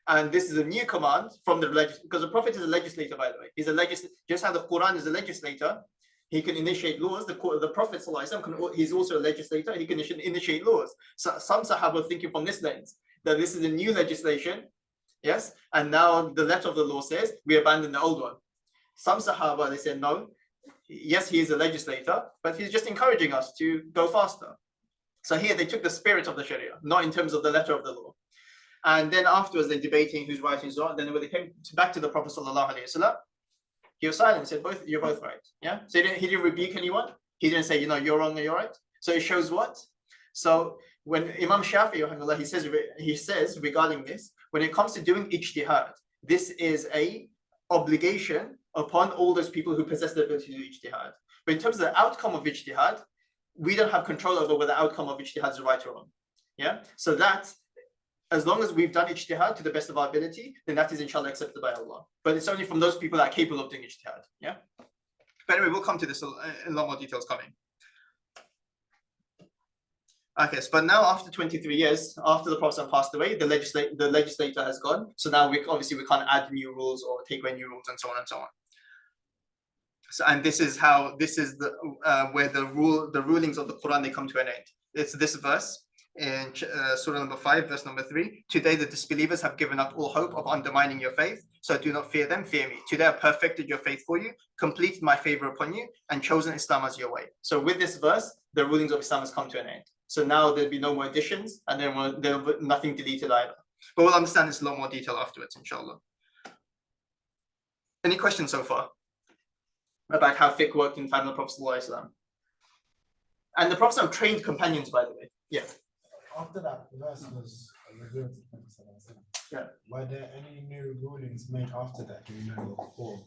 and this is a new command from the because the Prophet is a legislator, by the way. He's a legislator. Just how the Quran is a legislator, he can initiate laws. The Prophet he's also a legislator. He can initiate laws. So some Sahaba are thinking from this lens that this is a new legislation, yes, and now the letter of the law says we abandon the old one. Some Sahaba, they said no. Yes, he is a legislator, but he's just encouraging us to go faster. So here they took the spirit of the Sharia, not in terms of the letter of the law. And then afterwards they're debating who's right, who's wrong. Then when they came back to the Prophet sallallahu alaihi wasallam, he was silent and said, you're both right. Yeah. So he didn't rebuke anyone. He didn't say, you're wrong or you're right. So it shows what? So when Imam Shafi'i, he says regarding this, when it comes to doing ijtihad, this is a obligation upon all those people who possess the ability to do ijtihad. But in terms of the outcome of ijtihad, we don't have control over whether the outcome of ijtihad is right or wrong. Yeah. So that, as long as we've done ijtihad to the best of our ability, then that is inshallah accepted by Allah. But it's only from those people that are capable of doing ijtihad. Yeah. But anyway, we'll come to this in a lot more details coming. Okay, so but now after 23 years, after the Prophet passed away, the legislator has gone. So now we can't add new rules or take away new rules and so on and so on. So, and this is the where the rulings of the Quran, they come to an end. It's this verse in Surah number 5, verse number 3. Today the disbelievers have given up all hope of undermining your faith, so do not fear them, fear me. Today I perfected your faith for you, completed my favor upon you, and chosen Islam as your way. So with this verse, the rulings of Islam has come to an end. So now there'll be no more additions, and there'll be nothing deleted either. But we'll understand this in a lot more detail afterwards, inshallah. Any questions so far about how fiqh worked in the time of the Prophet ﷺ? And the Prophet trained companions, by the way. Yeah. After that verse was revealed to the Prophet, Yeah. Were there any new rulings made after that? Do you know? Or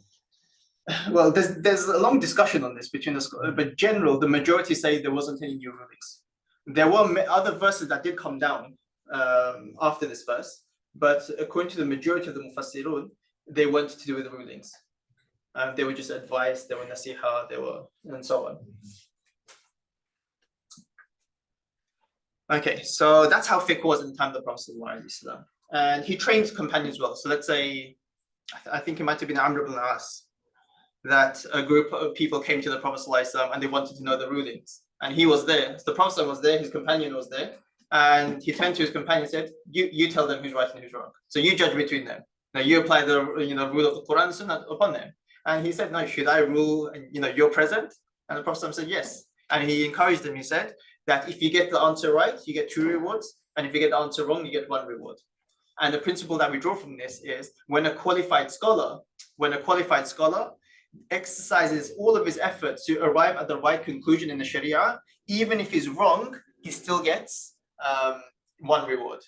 Well, there's a long discussion on this between us, but the majority say there wasn't any new rulings. There were other verses that did come down after this verse, but according to the majority of the Mufassirun, they weren't to do with the rulings. They were just advice, they were nasiha, they were, and so on. Okay, so that's how fiqh was in the time of the Prophet ﷺ. And he trained companions well. So let's say, I think it might have been Amr ibn al-As, that a group of people came to the Prophet ﷺ and they wanted to know the rulings. And he was there. So the Prophet was there, his companion was there, and he turned to his companion and said, you tell them who's right and who's wrong. So you judge between them. Now you apply the rule of the Quran and Sunnah upon them. And he said, no, should I rule and you're present? And the Prophet said, yes. And he encouraged them, he said, that if you get the answer right, you get 2 rewards. And if you get the answer wrong, you get 1 reward. And the principle that we draw from this is when a qualified scholar exercises all of his efforts to arrive at the right conclusion in the Sharia, even if he's wrong, he still gets 1 reward.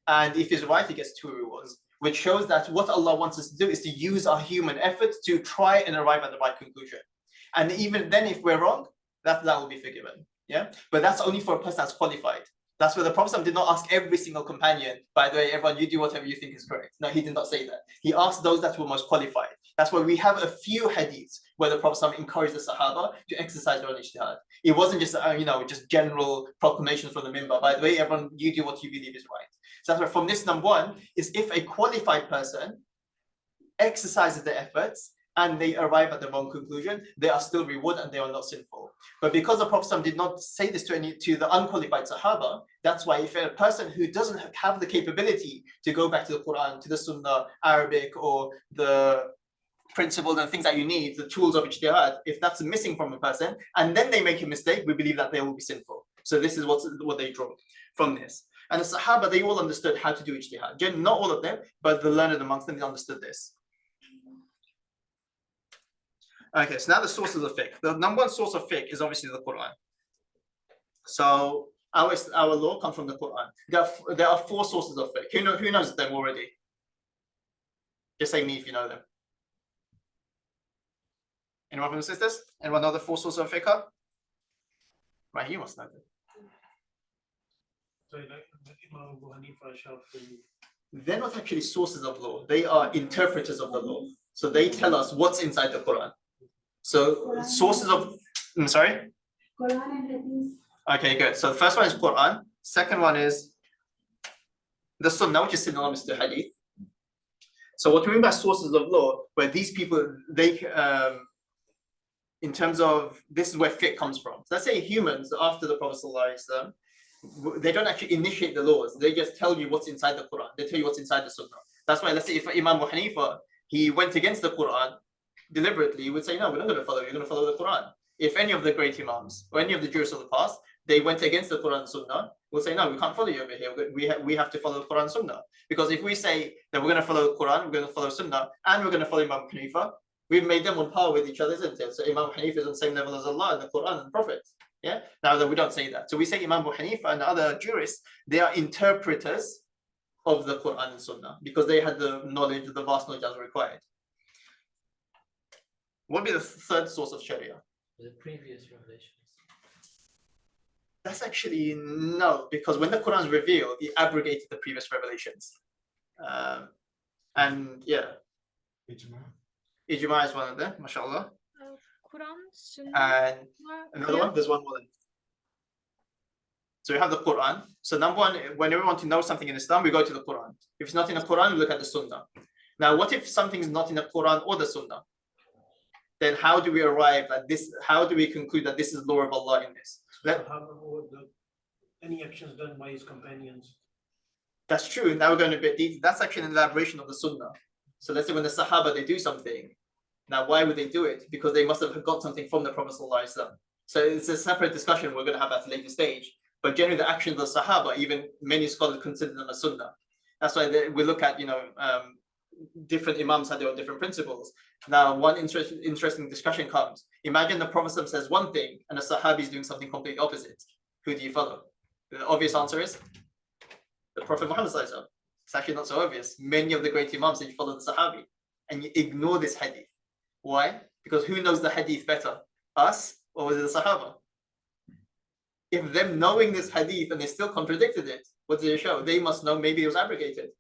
And if he's right, he gets 2 rewards, which shows that what Allah wants us to do is to use our human efforts to try and arrive at the right conclusion. And even then, if we're wrong, that will be forgiven. Yeah, but that's only for a person that's qualified. That's where the Prophet did not ask every single companion, by the way, everyone, you do whatever you think is correct. No, he did not say that. He asked those that were most qualified. That's why we have a few hadiths where the Prophet encouraged the Sahaba to exercise their own ijtihad. It wasn't just, just general proclamations from the minbar. By the way, everyone, you do what you believe is right. So that's why from this, number 1 is if a qualified person exercises their efforts and they arrive at the wrong conclusion, they are still rewarded and they are not sinful. But because the Prophet did not say this to the unqualified Sahaba, that's why if a person who doesn't have the capability to go back to the Quran, to the Sunnah, Arabic, or the principles and things that you need, the tools of ijtihad, if that's missing from a person, and then they make a mistake, we believe that they will be sinful. So this is what they draw from this. And the Sahaba, they all understood how to do ijtihad. Not all of them, but the learned amongst them, they understood this. Okay, so now the sources of fiqh. The number 1 source of fiqh is obviously the Quran. So our law comes from the Quran. There are 4 sources of fiqh. Who knows them already? Just say me if you know them. Anyone from the sisters? Anyone know the 4 sources of fiqh? Right, you must know them. So like Imam Abu Hanifa, Shafi'i. They're not actually sources of law. They are interpreters of the law. So they tell us what's inside the Quran. So sources of, I'm sorry? Quran and Hadith. Okay, good. So the first one is Quran. Second one is the Sunnah, which is synonymous to Hadith. So what we mean by sources of law, where these people, they, in terms of, this is where fiqh comes from. So let's say humans, after the Prophet ﷺ, they don't actually initiate the laws. They just tell you what's inside the Quran. They tell you what's inside the Sunnah. That's why, let's say if Imam Abu Hanifa, he went against the Quran, deliberately, he would say, no, we're not going to follow you, we're going to follow the Quran. If any of the great Imams or any of the jurists of the past, they went against the Quran and Sunnah, we'll say, no, we can't follow you over here. We have to follow the Quran and Sunnah. Because if we say that we're going to follow the Quran, we're going to follow Sunnah, and we're going to follow Imam Hanifa, we've made them on par with each other, isn't it? So Imam Hanifa is on the same level as Allah and the Quran and the Prophet. Yeah. Now that we don't say that. So we say Imam Abu Hanifa and the other jurists, they are interpreters of the Quran and Sunnah because they had the knowledge, the vast knowledge as required. What would be the 3rd source of Sharia? The previous revelations. That's actually no, because when the Quran is revealed, it abrogated the previous revelations. And yeah, Ijma is one of them, mashallah. Quran, Sunnah. And another one, there's one more. So we have the Quran. So number 1, whenever we want to know something in Islam, we go to the Quran. If it's not in the Quran, we look at the Sunnah. Now, what if something is not in the Quran or the Sunnah? Then how do we arrive at this? How do we conclude that this is law of Allah in this? Any actions done by his companions. That's true. Now we're going a bit deep. That's actually an elaboration of the Sunnah. So let's say when the Sahaba, they do something. Now, why would they do it? Because they must have got something from the Prophet ﷺ. So it's a separate discussion we're going to have at a later stage. But generally, the actions of the Sahaba, even many scholars consider them as Sunnah. That's why we look at, different Imams had their own different principles. Now, one interesting discussion comes. Imagine the Prophet says one thing and the Sahabi is doing something completely opposite. Who do you follow? The obvious answer is the Prophet Muhammad ﷺ. It's actually not so obvious. Many of the great Imams, they follow the Sahabi. And you ignore this hadith. Why? Because who knows the hadith better? Us or was it the Sahaba? if them knowing this hadith and they still contradicted it, what did it show? They must know maybe it was abrogated.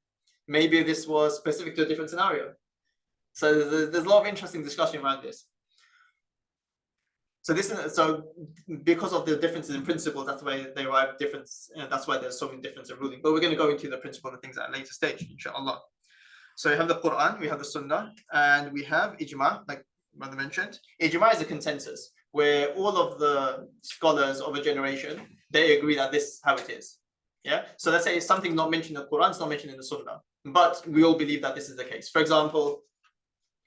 Maybe this was specific to a different scenario. So there's a lot of interesting discussion around this. So because of the differences in principles, that's why they arrive difference. That's why there's so many differences in ruling. But we're going to go into the principle and things at a later stage, inshallah. So we have the Quran, we have the Sunnah, and we have ijma, like Brother mentioned. Ijma is a consensus where all of the scholars of a generation, they agree that this is how it is. Yeah. So let's say it's something not mentioned in the Quran, it's not mentioned in the Sunnah, but we all believe that this is the case. For example,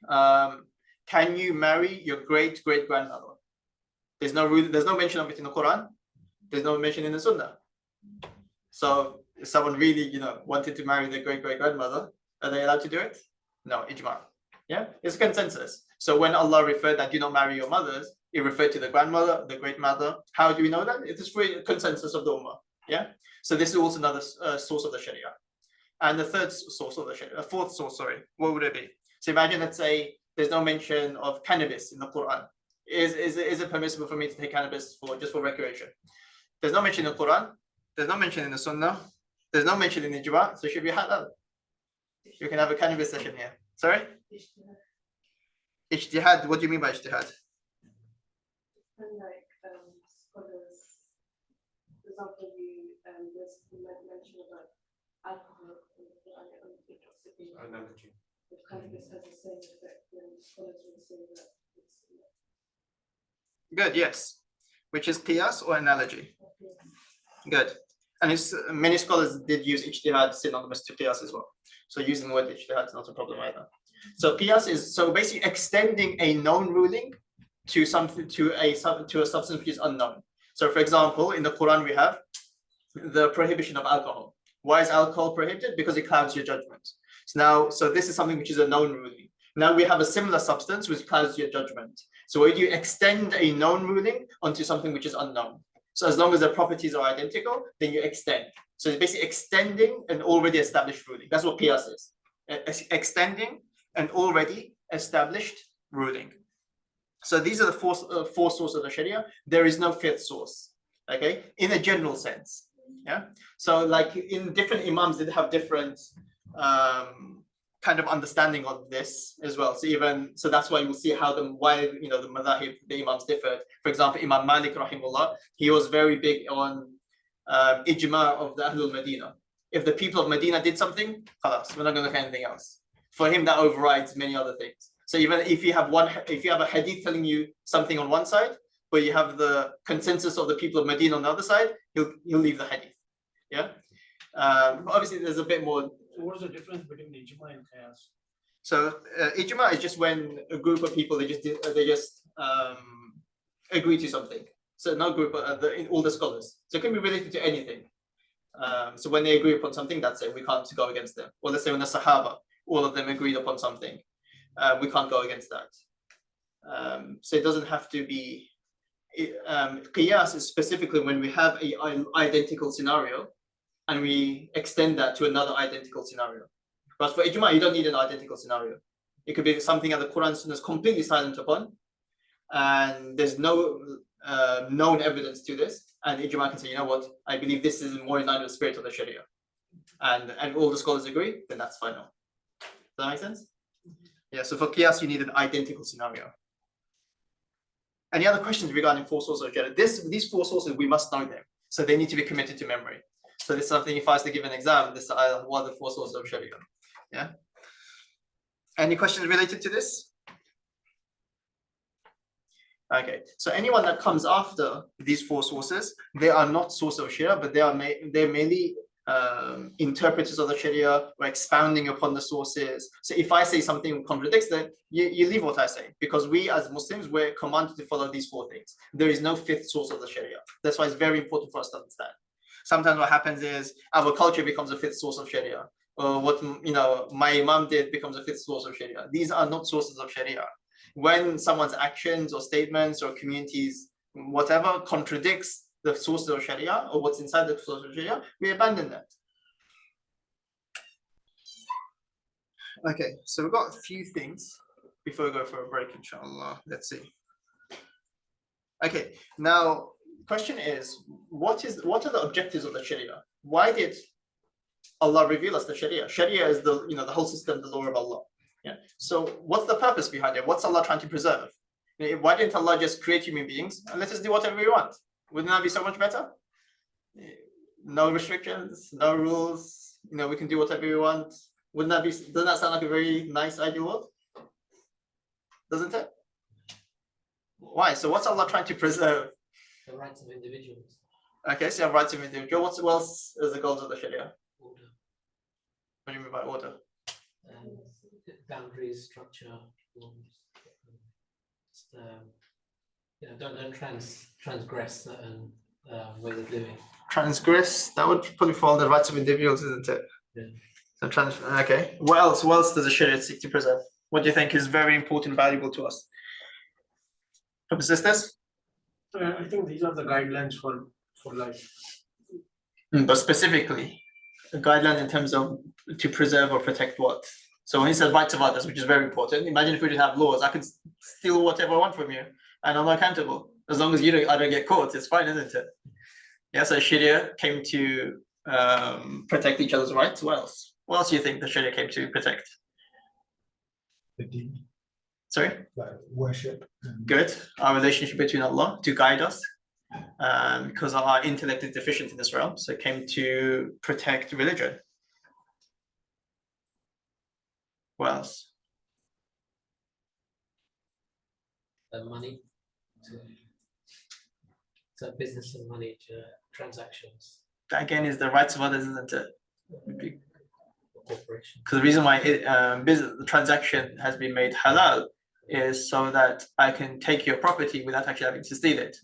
can you marry your great grandmother? There's no mention of it in the Quran. There's no mention in the Sunnah. So if someone really, wanted to marry their great grandmother, are they allowed to do it? No, ijma. Yeah, it's a consensus. So when Allah referred that do not marry your mothers, it referred to the grandmother, the great mother. How do we know that? It is free consensus of the ummah. Yeah. So this is also another source of the Sharia. And the third source of the Sharia, fourth source, sorry, what would it be? So imagine, let's say, there's no mention of cannabis in the Quran. Is it permissible for me to take cannabis just for recreation? There's no mention in the Quran. There's no mention in the Sunnah. There's no mention in the Ijma. So it should be halal. You can have a cannabis session here. Sorry? Ijtihad. What do you mean by ijtihad? And scholars, for example, there's mention about alcohol in the Quran and intoxicating. Analogy. If cannabis has the same effect, then scholars will say that it's Good, yes. Which is qiyas or analogy? Good. And many scholars did use ijtihad synonymous to qiyas as well. So using the word ijtihad is not a problem either. So qiyas is basically extending a known ruling to something to a substance which is unknown. So for example, in the Quran we have the prohibition of alcohol. Why is alcohol prohibited? Because it clouds your judgment. So this is something which is a known ruling. Now we have a similar substance which clouds your judgment. So where do you extend a known ruling onto something which is unknown? So as long as the properties are identical, then you extend. So it's basically extending an already established ruling. That's what qiyas is. Extending an already established ruling. So these are the four sources of the Sharia. There is no fifth source, okay, in a general sense. Yeah. So like in different imams, they have different kind of understanding of this as well. So that's why you will see how the madhahib, the imams differed. For example, Imam Malik rahimullah, he was very big on ijma of the Ahlul Medina. If the people of Medina did something, khalas, we're not going to look at anything else. For him, that overrides many other things. So even if you have a hadith telling you something on one side, but you have the consensus of the people of Medina on the other side, he'll leave the hadith. Yeah. But obviously, there's a bit more. So what is the difference between ijma and qiyas? So ijma is just when a group of people they just agree to something. So not group, all the scholars. So it can be related to anything. So when they agree upon something, that's it. We can't go against them. Or let's say when the Sahaba, all of them agreed upon something, we can't go against that. So it doesn't have to be. Qiyas is specifically when we have an identical scenario and we extend that to another identical scenario. But for ijma, you don't need an identical scenario. It could be something that the Quran Sunnah is completely silent upon, and there's no known evidence to this. And ijma can say, you know what, I believe this is more in line with the spirit of the Sharia. And all the scholars agree, then that's final. Does that make sense? Yeah, so for qiyas, you need an identical scenario. Any other questions regarding four sources of Sharia? These four sources, we must know them. So they need to be committed to memory. So this is something, if I was to give an exam, this are what are the four sources of Sharia. Yeah. Any questions related to this? Okay. So anyone that comes after these four sources, they are not source of Sharia, but they're mainly interpreters of the Sharia or expounding upon the sources. So if I say something contradicts that, you leave what I say, because we as Muslims, we're commanded to follow these four things. There is no fifth source of the Sharia. That's why it's very important for us to understand. Sometimes what happens is our culture becomes a fifth source of Sharia, or what my imam did becomes a fifth source of Sharia. These are not sources of Sharia. When someone's actions or statements or communities, whatever, contradicts the sources of Sharia or what's inside the source of Sharia, we abandon that. Okay, so we've got a few things before we go for a break, inshallah. Let's see. Okay, now question is, what are the objectives of the Sharia? Why did Allah reveal us the Sharia? Sharia is the whole system, the law of Allah. Yeah. So what's the purpose behind it? What's Allah trying to preserve? Why didn't Allah just create human beings and let us do whatever we want? Wouldn't that be so much better? No restrictions, no rules. We can do whatever we want. Doesn't that sound like a very nice ideal world? Doesn't it? Why? So what's Allah trying to preserve? The rights of individuals. Okay, so you have rights of individual. What else is the goals of the Sharia? Order. What do you mean by order? Boundaries, structure, norms. Don't transgress certain ways of living. Transgress, that would probably fall under the rights of individuals, isn't it? Yeah. So okay. What else does the Sharia seek to preserve? What do you think is very important, valuable to us? Brothers and sisters? I think these are the guidelines for life. But specifically, a guideline in terms of to preserve or protect what? So when he says rights of others, which is very important, imagine if we didn't have laws, I could steal whatever I want from you and I'm not accountable. As long as I don't get caught, it's fine, isn't it? Yeah, so Sharia came to protect each other's rights. What else? What else do you think the Sharia came to protect? The deen, Sorry? like worship. Good. Our relationship between Allah to guide us. Because our intellect is deficient in this realm, so it came to protect religion. What else? Money, to business and money, to transactions. That again is the rights of others, isn't it? Corporation. Because the reason why the transaction has been made halal is so that I can take your property without actually having to steal it,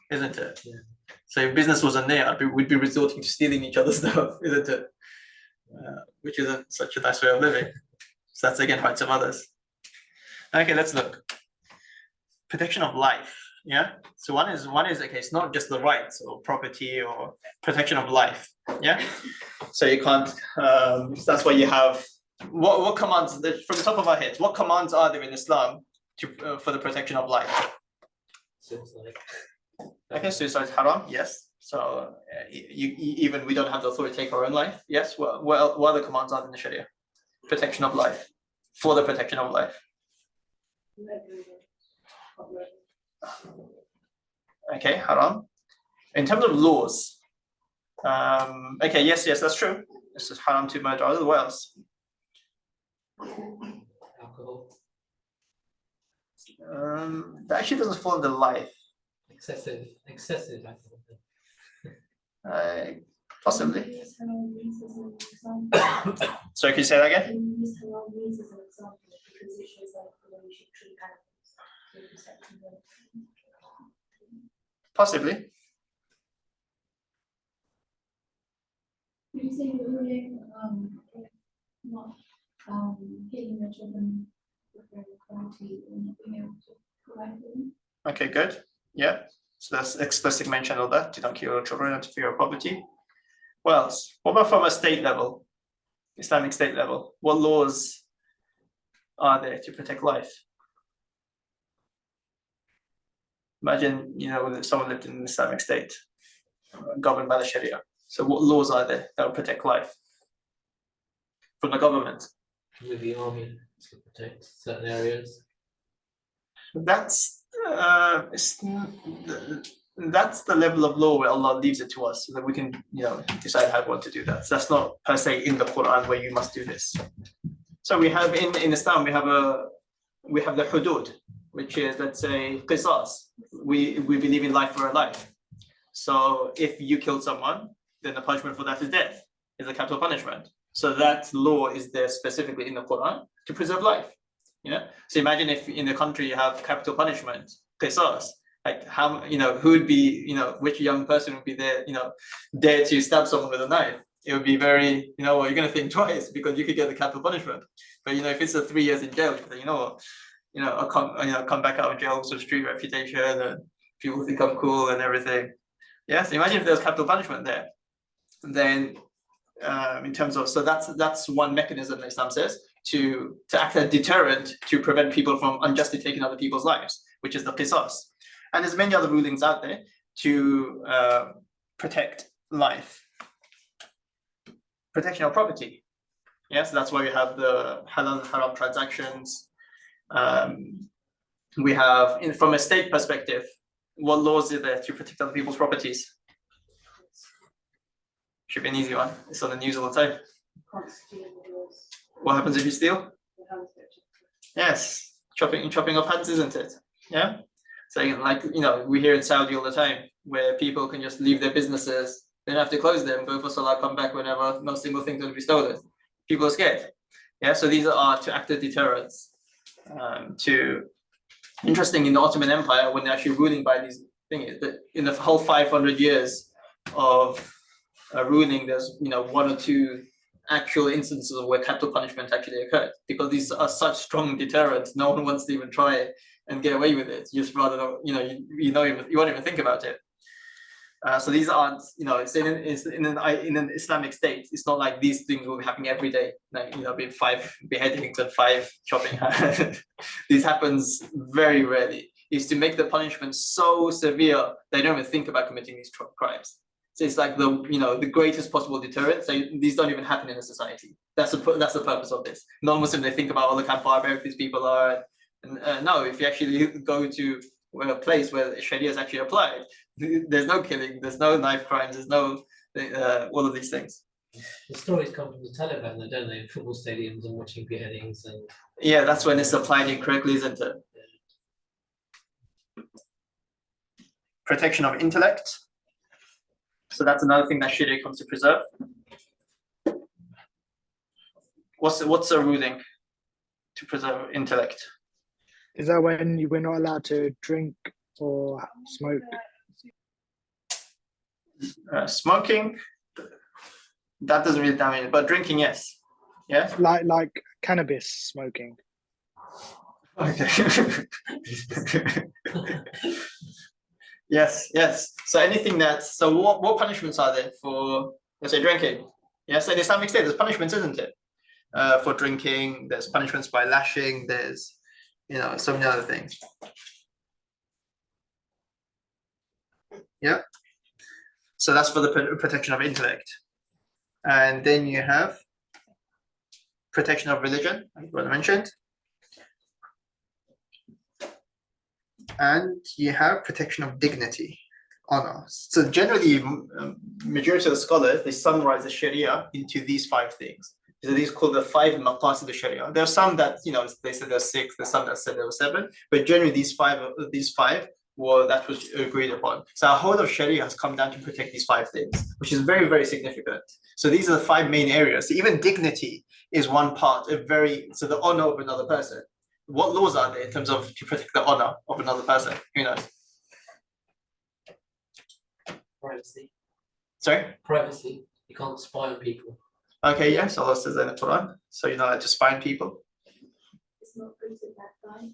isn't it? Yeah. So if business wasn't there, we'd be resorting to stealing each other's stuff, isn't it? Which isn't such a nice way of living. So that's again rights of others. Okay, let's look. Protection of life. Yeah. So one is okay. It's not just the rights or property or protection of life. Yeah. So you can't. That's why you have what commands from the top of our heads. What commands are there in Islam for the protection of life? Suicide. Okay, suicide is haram. Yes. So even we don't have the authority to take our own life. Yes. What other commands are in the Sharia? Protection of life. For the protection of life. Okay, haram. In terms of laws, okay, yes, that's true. This is haram to murder others. What else? Alcohol. That actually doesn't fall under life. Excessive alcohol. Possibly. Use halal meats as an example. Sorry, can you say that again? Use halal meats as an example because it shows like the way we should treat animals to protect them. Possibly. Would you say that we're not getting the children with their quality or not being able to provide them? Okay, good. Yeah. So that's explicit mention of that. Do not kill your children and for your property. What else? What about from a state level, Islamic state level? What laws are there to protect life? Imagine, someone lived in an Islamic state, governed by the Sharia. So what laws are there that will protect life from the government? With the army to protect certain areas. That's the level of law where Allah leaves it to us, so that we can, decide how we want to do that. So that's not per se in the Quran where you must do this. So we have in Islam we have the hudud, which is, let's say, qisas. We believe in life for a life. So if you killed someone, then the punishment for that is death, is a capital punishment. So that law is there specifically in the Quran to preserve life. So imagine if in the country you have capital punishment, qisas, like how, who would be, which young person would be there, dare to stab someone with a knife? It would be very, you're going to think twice because you could get the capital punishment. But if it's a 3 years in jail, I'll come back out of jail with some street reputation and people think I'm cool and everything. Yeah, so imagine if there's capital punishment there. Then in terms of, so that's one mechanism that Islam says to act as a deterrent to prevent people from unjustly taking other people's lives, which is the qisas. And there's many other rulings out there. to protect life, protection of property. Yes, that's why we have the halal and haram transactions. We have, from a state perspective, what laws are there to protect other people's properties? Should be an easy one. It's on the news all the time. Can't steal the doors. What happens if you steal? The hands get chopped. Yes, chopping off hands, isn't it? Yeah. So like, we hear in Saudi all the time where people can just leave their businesses, they don't have to close them, go for salah, come back whenever, no single thing's going to be stolen. People are scared. Yeah, so these are to act as deterrents. Interesting in the Ottoman Empire, when they're actually ruling by these things, that in the whole 500 years of ruling, there's 1 or 2 actual instances of where capital punishment actually occurred, because these are such strong deterrents. No one wants to even try it and get away with it. You just rather you won't even think about it. So these aren't, it's in an Islamic state. It's not like these things will be happening every day. Like be 5 beheadings and 5 chopping hands. This happens very rarely. Is to make the punishment so severe they don't even think about committing these crimes. So it's like the greatest possible deterrent. So these don't even happen in a society. That's the purpose of this. Non-Muslim, they think about, look how barbaric these people are. And no, if you actually go to a place where Sharia is actually applied, there's no killing, there's no knife crimes, there's no all of these things. The stories come from the Taliban, though, don't they? In football stadiums and watching beheadings and. Yeah, that's when it's applied incorrectly, isn't it? Protection of intellect. So that's another thing that Sharia comes to preserve. What's a ruling to preserve intellect? Is that when we're not allowed to drink or smoke? Smoking, that doesn't really damage it, but drinking, yes. Yes? Like cannabis smoking. Okay. Yes. So anything what punishments are there for, let's say, drinking? Yes, in Islamic state, there's punishments, isn't it? For drinking, there's punishments by lashing, there's so many other things. Yeah. So that's for the protection of intellect. And then you have protection of religion, like what I mentioned. And you have protection of dignity, honor. So generally, majority of the scholars, they summarize the Sharia into these 5 things. So these are called the 5 maqasid of Sharia. There are some that, they said there's 6, there's some that said there were 7, but generally these five that was agreed upon. So our whole of Sharia has come down to protect these 5 things, which is very, very significant. So these are the 5 main areas. So even dignity is one part of so the honor of another person. What laws are there in terms of to protect the honor of another person? Who knows? Privacy. Sorry? Privacy. You can't spy on people. Okay, yes, Allah says in the Quran. So you're not allowed to spy on people. It's not good to backbite.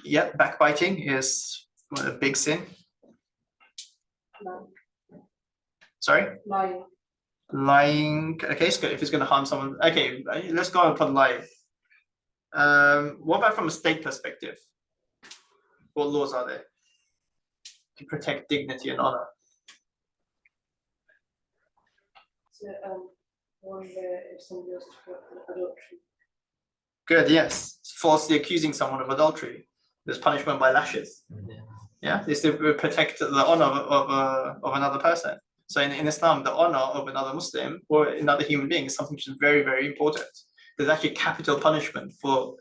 Yeah, backbiting is a big sin. Sorry? Lying. Okay, so if it's going to harm someone. Okay, let's go upon lying. What about from a state perspective? What laws are there to protect dignity and honor? So, one where if somebody else took adultery. Good, yes. Falsely accusing someone of adultery. There's punishment by lashes. Yeah, it's to protect the honor of another person. So in Islam, the honor of another Muslim or another human being is something which is very, very important. There's actually capital punishment for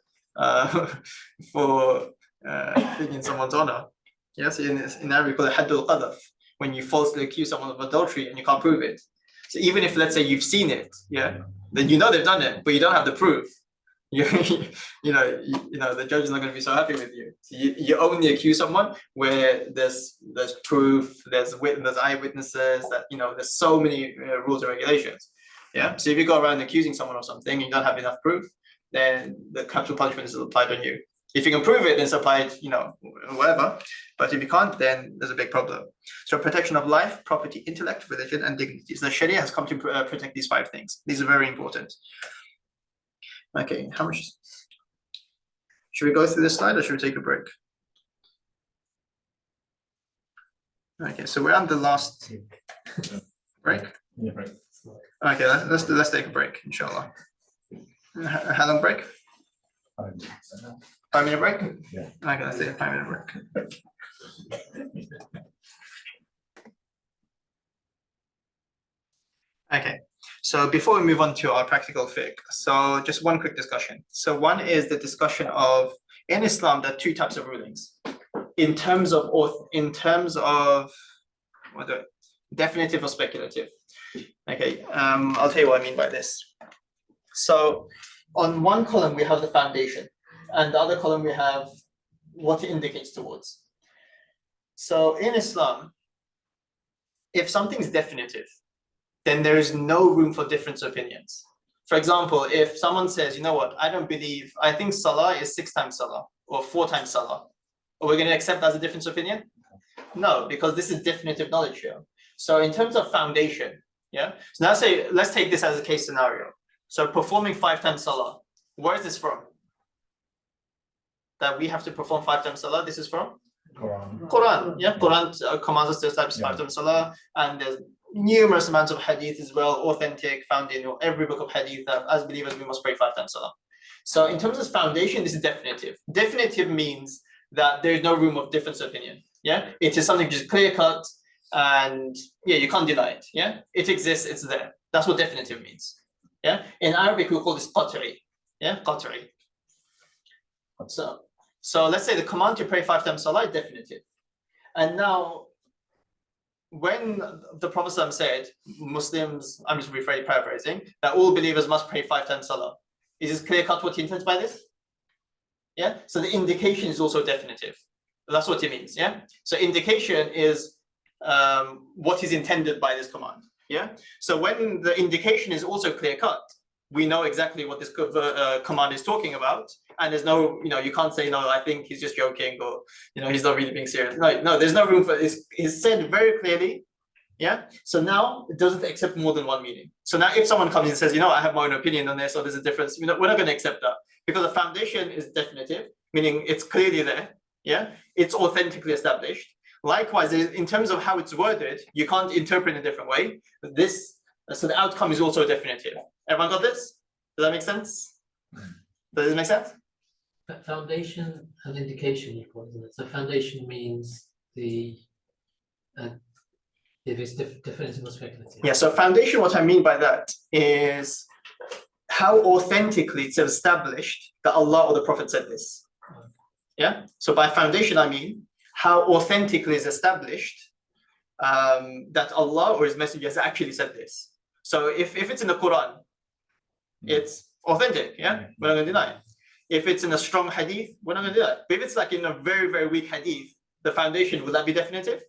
taking someone's honor. Yes, in Arabic, we call it haddul qadhaf, when you falsely accuse someone of adultery and you can't prove it. So even if, let's say, you've seen it, then they've done it, but you don't have the proof. The judge is not going to be so happy with you. So you only accuse someone where there's proof, there's eyewitnesses, that there's so many rules and regulations. Yeah. So if you go around accusing someone of something and you don't have enough proof, then the capital punishment is applied on you. If you can prove it, then it's applied, whatever. But if you can't, then there's a big problem. So protection of life, property, intellect, religion, and dignity. So the Sharia has come to protect these 5 things. These are very important. Okay, how much? Should we go through this slide or should we take a break? Okay, so we're on the last break. Okay, let's take a break, inshallah. How long break? 5 minute break? Yeah. Okay, let's take a 5 minute break. Okay, so before we move on to our practical fiqh, so just one quick discussion. So one is the discussion of, in Islam, there are two types of rulings. In terms of definitive or speculative. Okay, I'll tell you what I mean by this. So on one column we have the foundation, and the other column we have what it indicates towards. So in Islam, if something is definitive, then there is no room for different opinions. For example, if someone says, you know what, I think Salah is 6 times Salah or 4 times Salah, are we going to accept that as a different opinion? No, because this is definitive knowledge here. So in terms of foundation, yeah. So now let's take this as a case scenario. So performing 5 times Salah, where is this from? That we have to perform 5 times Salah, this is from? Quran, yeah. Quran commands us to establish 5 times Salah, and there's numerous amounts of hadith as well, authentic, found in every book of hadith that as believers we must pray 5 times Salah. So in terms of foundation, this is definitive. Definitive means that there is no room of difference of opinion. Yeah, it is something just clear cut, and yeah, you can't deny it. Yeah, it exists, it's there. That's what definitive means. Yeah, in Arabic we call this qat'i. Yeah, qat'i. So let's say the command to pray 5 times Salah is definitive. And now, when the Prophet said, Muslims, I'm just paraphrasing, that all believers must pray 5 times Salah, is this clear cut what he intends by this? Yeah, so the indication is also definitive. That's what it means, yeah? So indication is what is intended by this command, yeah? So when the indication is also clear cut, we know exactly what this command is talking about, and there's no, you can't say, no, I think he's just joking, or, he's not really being serious. No, there's no room for this. It's said very clearly, yeah? So now it doesn't accept more than one meaning. So now if someone comes and says, I have my own opinion on this, or there's a difference, we're not going to accept that, because the foundation is definitive, meaning it's clearly there, yeah? It's authentically established. Likewise, in terms of how it's worded, you can't interpret in a different way. So the outcome is also definitive. Everyone got this? Does that make sense? Does it make sense? Foundation and indication equal, isn't it? So foundation means if it's definitive or speculative. Yeah, so foundation, what I mean by that is how authentically it's established that Allah or the Prophet said this. Yeah, so by foundation, I mean how authentically is established that Allah or His Messenger has actually said this. So if it's in the Quran, it's authentic, yeah? We're not going to deny it. If it's in a strong hadith, we're not going to do that. But if it's like in a very, very weak hadith, the foundation, will that be definitive?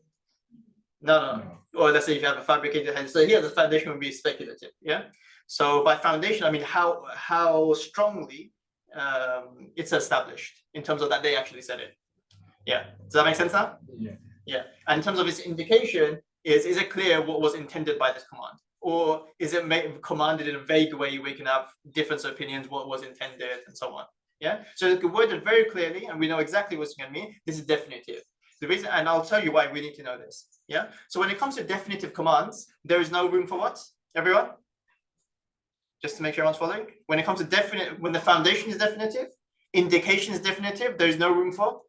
No. Or let's say if you have a fabricated hadith. So here the foundation would be speculative, yeah? So by foundation, I mean how strongly it's established in terms of that they actually said it. Yeah, does that make sense now? Yeah, and in terms of its indication, is it clear what was intended by this command? Or is it commanded in a vague way where you can have different opinions, what was intended, and so on? Yeah, so it's worded very clearly, and we know exactly what's going to mean. This is definitive. The reason, and I'll tell you why we need to know this. Yeah, so when it comes to definitive commands, there is no room for what? Everyone? Just to make sure everyone's following. When it comes to when the foundation is definitive, indication is definitive, there is no room for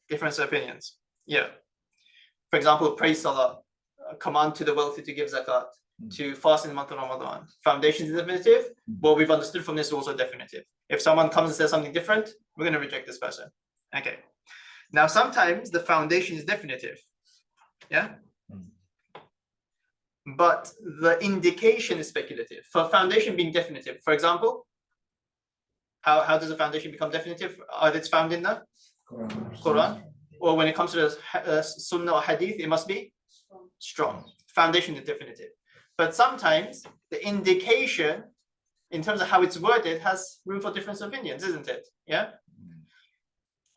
different opinions. Yeah. For example, praise Salah, command to the wealthy to give zakat, to fast in the month of Ramadan. Foundation is definitive. What we've understood from this is also definitive. If someone comes and says something different, we're going to reject this person. Okay. Now, sometimes the foundation is definitive. Yeah. But the indication is speculative. For foundation being definitive, for example, how does a foundation become definitive? It's found in the Quran. Or when it comes to the Sunnah or Hadith, it must be strong. Foundation is definitive. But sometimes the indication, in terms of how it's worded, has room for different opinions, isn't it? Yeah.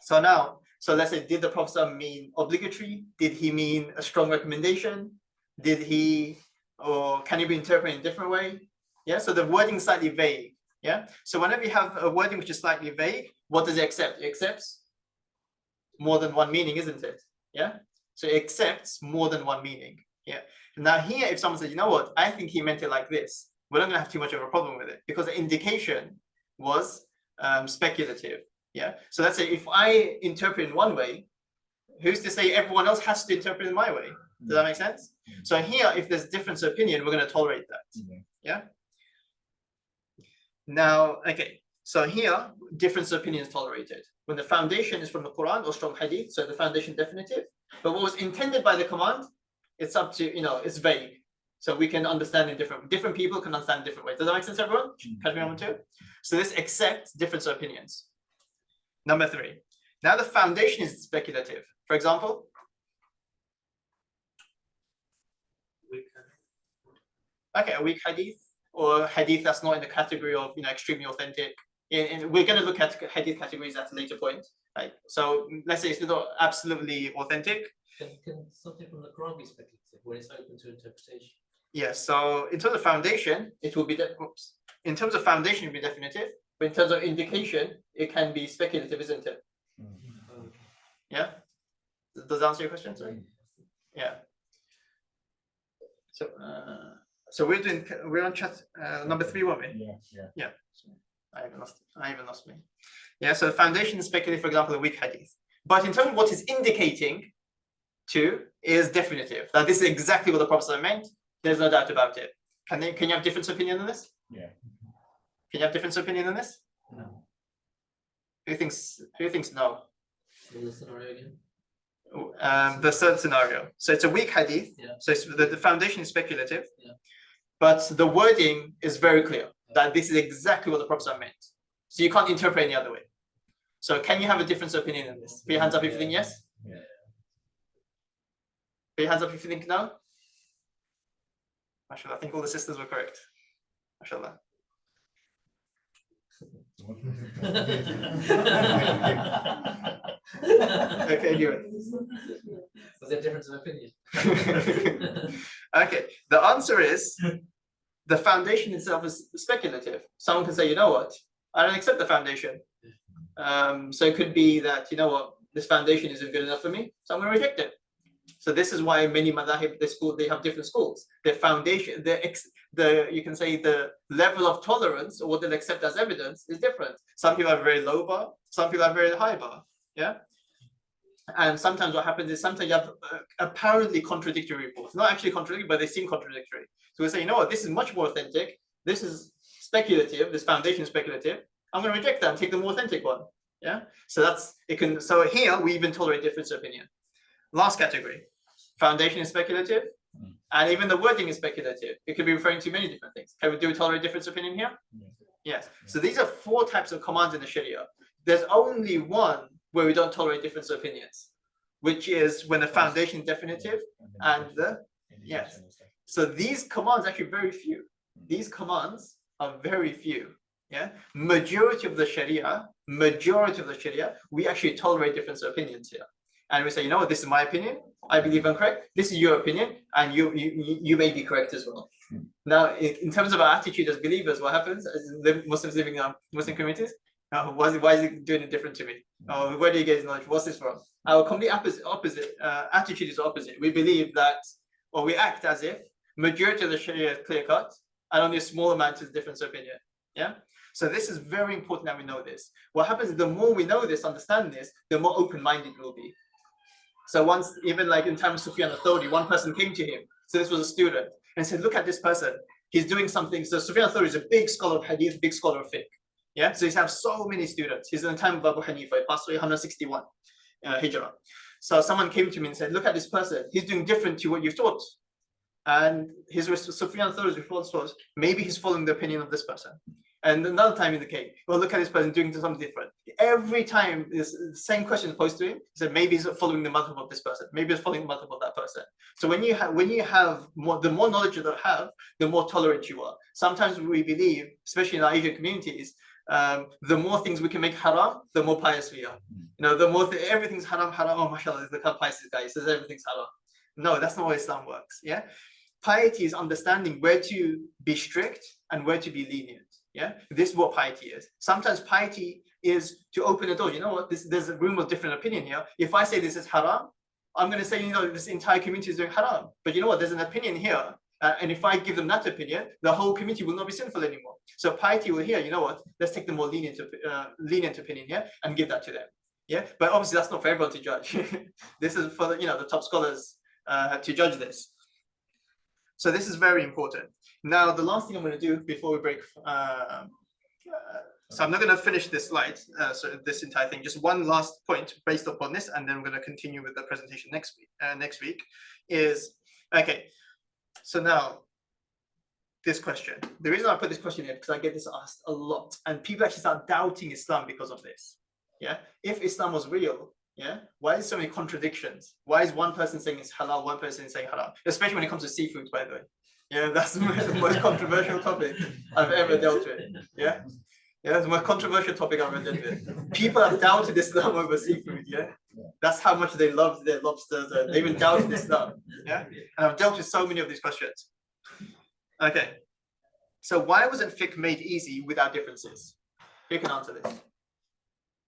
So let's say, did the Prophet mean obligatory? Did he mean a strong recommendation? Or can it be interpreted in a different way? Yeah. So the wording is slightly vague. Yeah. So whenever you have a wording which is slightly vague, what does it accept? It accepts more than one meaning, isn't it? Yeah. So it accepts more than one meaning. Yeah. Now here, if someone says, you know what, I think he meant it like this, we're not going to have too much of a problem with it because the indication was speculative. Yeah. So let's say if I interpret in one way, who's to say everyone else has to interpret in my way? Does that make sense? So here, if there's difference of opinion, we're going to tolerate that. Yeah. Now, okay. So here, difference of opinion is tolerated when the foundation is from the Quran or strong hadith. So the foundation definitive. But what was intended by the command, it's up to, it's vague. So we can understand in different people can understand in different ways. Does that make sense, everyone? Catch me on two. So this accepts difference of opinions. Number 3. Now the foundation is speculative. For example, okay, a weak hadith or hadith that's not in the category of extremely authentic. And we're going to look at hadith categories at a later point. Right? So let's say it's not absolutely authentic. Can something from the Quran be speculative when it's open to interpretation? Yes. So in terms of foundation, it will be in terms of foundation, it will be definitive. But in terms of indication, it can be speculative, isn't it? Yeah. Does that answer your question? Sorry. Yeah. So we're on chat number 3, weren't we? Yeah. I even lost me. Yeah. So the foundation is speculative, for example, a weak hadith. But in terms of what is indicating to is definitive. That this is exactly what the Prophet meant. There's no doubt about it. Can you have different opinion on this? Yeah. Can you have different opinion on this? No. Who thinks no? The scenario again? The third scenario. So it's a weak hadith. Yeah. So the foundation is speculative. Yeah. But the wording is very clear that this is exactly what the Prophet meant. So you can't interpret any other way. So can you have a different opinion on this? Put your hands up if you think yes. Yeah. Put your hands up if you think no. MashaAllah, I think all the sisters were correct. MashaAllah. Okay, anyway. Was there a difference of opinion? Okay, the answer is the foundation itself is speculative. Someone can say, you know what, I don't accept the foundation. So it could be that, you know what, this foundation isn't good enough for me, so I'm going to reject it. So this is why many madhahib, they have different schools. Their foundation, you can say the level of tolerance or what they'll accept as evidence is different. Some people have very low bar, some people have very high bar. Yeah. And sometimes what happens is sometimes you have apparently contradictory reports, not actually contradictory, but they seem contradictory. So we say, you know what, this is much more authentic. This is speculative. This foundation is speculative. I'm going to reject that and take the more authentic one. Yeah. So so here we even tolerate difference of opinion. Last category, foundation is speculative, and even the wording is speculative. It could be referring to many different things. Do we tolerate difference of opinion here? Yes. So these are 4 types of commands in the Sharia. There's only one where we don't tolerate difference of opinions, which is when the foundation is definitive and the yes. So these commands are actually very few. These commands are very few. Yeah. Majority of the Sharia, we actually tolerate difference of opinions here. And we say, you know what, this is my opinion. I believe I'm correct. This is your opinion, and you may be correct as well. Now, in terms of our attitude as believers, what happens as Muslims living in Muslim communities? Why is it doing it different to me? Where do you get his knowledge? What's this from? Our complete opposite attitude is opposite. We believe that, or we act as if majority of the Sharia is clear cut, and only a small amount is difference of opinion. Yeah. So this is very important that we know this. What happens is the more we know this, understand this, the more open-minded we'll be. So once, even like in time of Sufyan al-Thawri, one person came to him. So this was a student and said, look at this person. He's doing something. So Sufyan al-Thawri is a big scholar of hadith, big scholar of fiqh. Yeah. So he's had so many students. He's in the time of Abu Hanifa, he passed away 161 Hijrah. So someone came to me and said, look at this person. He's doing different to what you've taught. And Sufyan al-Thawri's response was, maybe he's following the opinion of this person. And another time in the cave, well, look at this person doing something different. Every time this same question posed to him, he said, maybe he's following the madhab of this person. Maybe he's following the madhab of that person. So when you have more, the more knowledge you have, the more tolerant you are. Sometimes we believe, especially in our Asian communities, the more things we can make haram, the more pious we are. The more everything's haram. Oh, mashallah, look how pious this guy. He says everything's haram. No, that's not how Islam works. Yeah, piety is understanding where to be strict and where to be lenient. Yeah, this is what piety is. Sometimes piety is to open the door. You know what? There's a room of different opinion here. If I say this is haram, I'm going to say, this entire community is doing haram. But you know what? There's an opinion here. And if I give them that opinion, the whole community will not be sinful anymore. So piety will hear, you know what? Let's take the more lenient opinion here and give that to them. Yeah, but obviously that's not for everyone to judge. This is for the top scholars to judge this. So this is very important. Now, the last thing I'm going to do before we break. So I'm not going to finish this slide, so this entire thing. Just one last point based upon this, and then we're going to continue with the presentation next week. Is okay. So now, this question. The reason I put this question here because I get this asked a lot, and people actually start doubting Islam because of this. Yeah, if Islam was real, yeah, why is so many contradictions? Why is one person saying it's halal, one person saying haram? Especially when it comes to seafood, by the way. Yeah, that's the most controversial topic I've ever dealt with. Yeah. Yeah, it's the most controversial topic I've ever dealt with. People have doubted Islam over seafood, yeah? That's how much they love their lobsters. They even doubted Islam, yeah? And I've dealt with so many of these questions. Okay, so why wasn't fiqh made easy without differences? Who can answer this?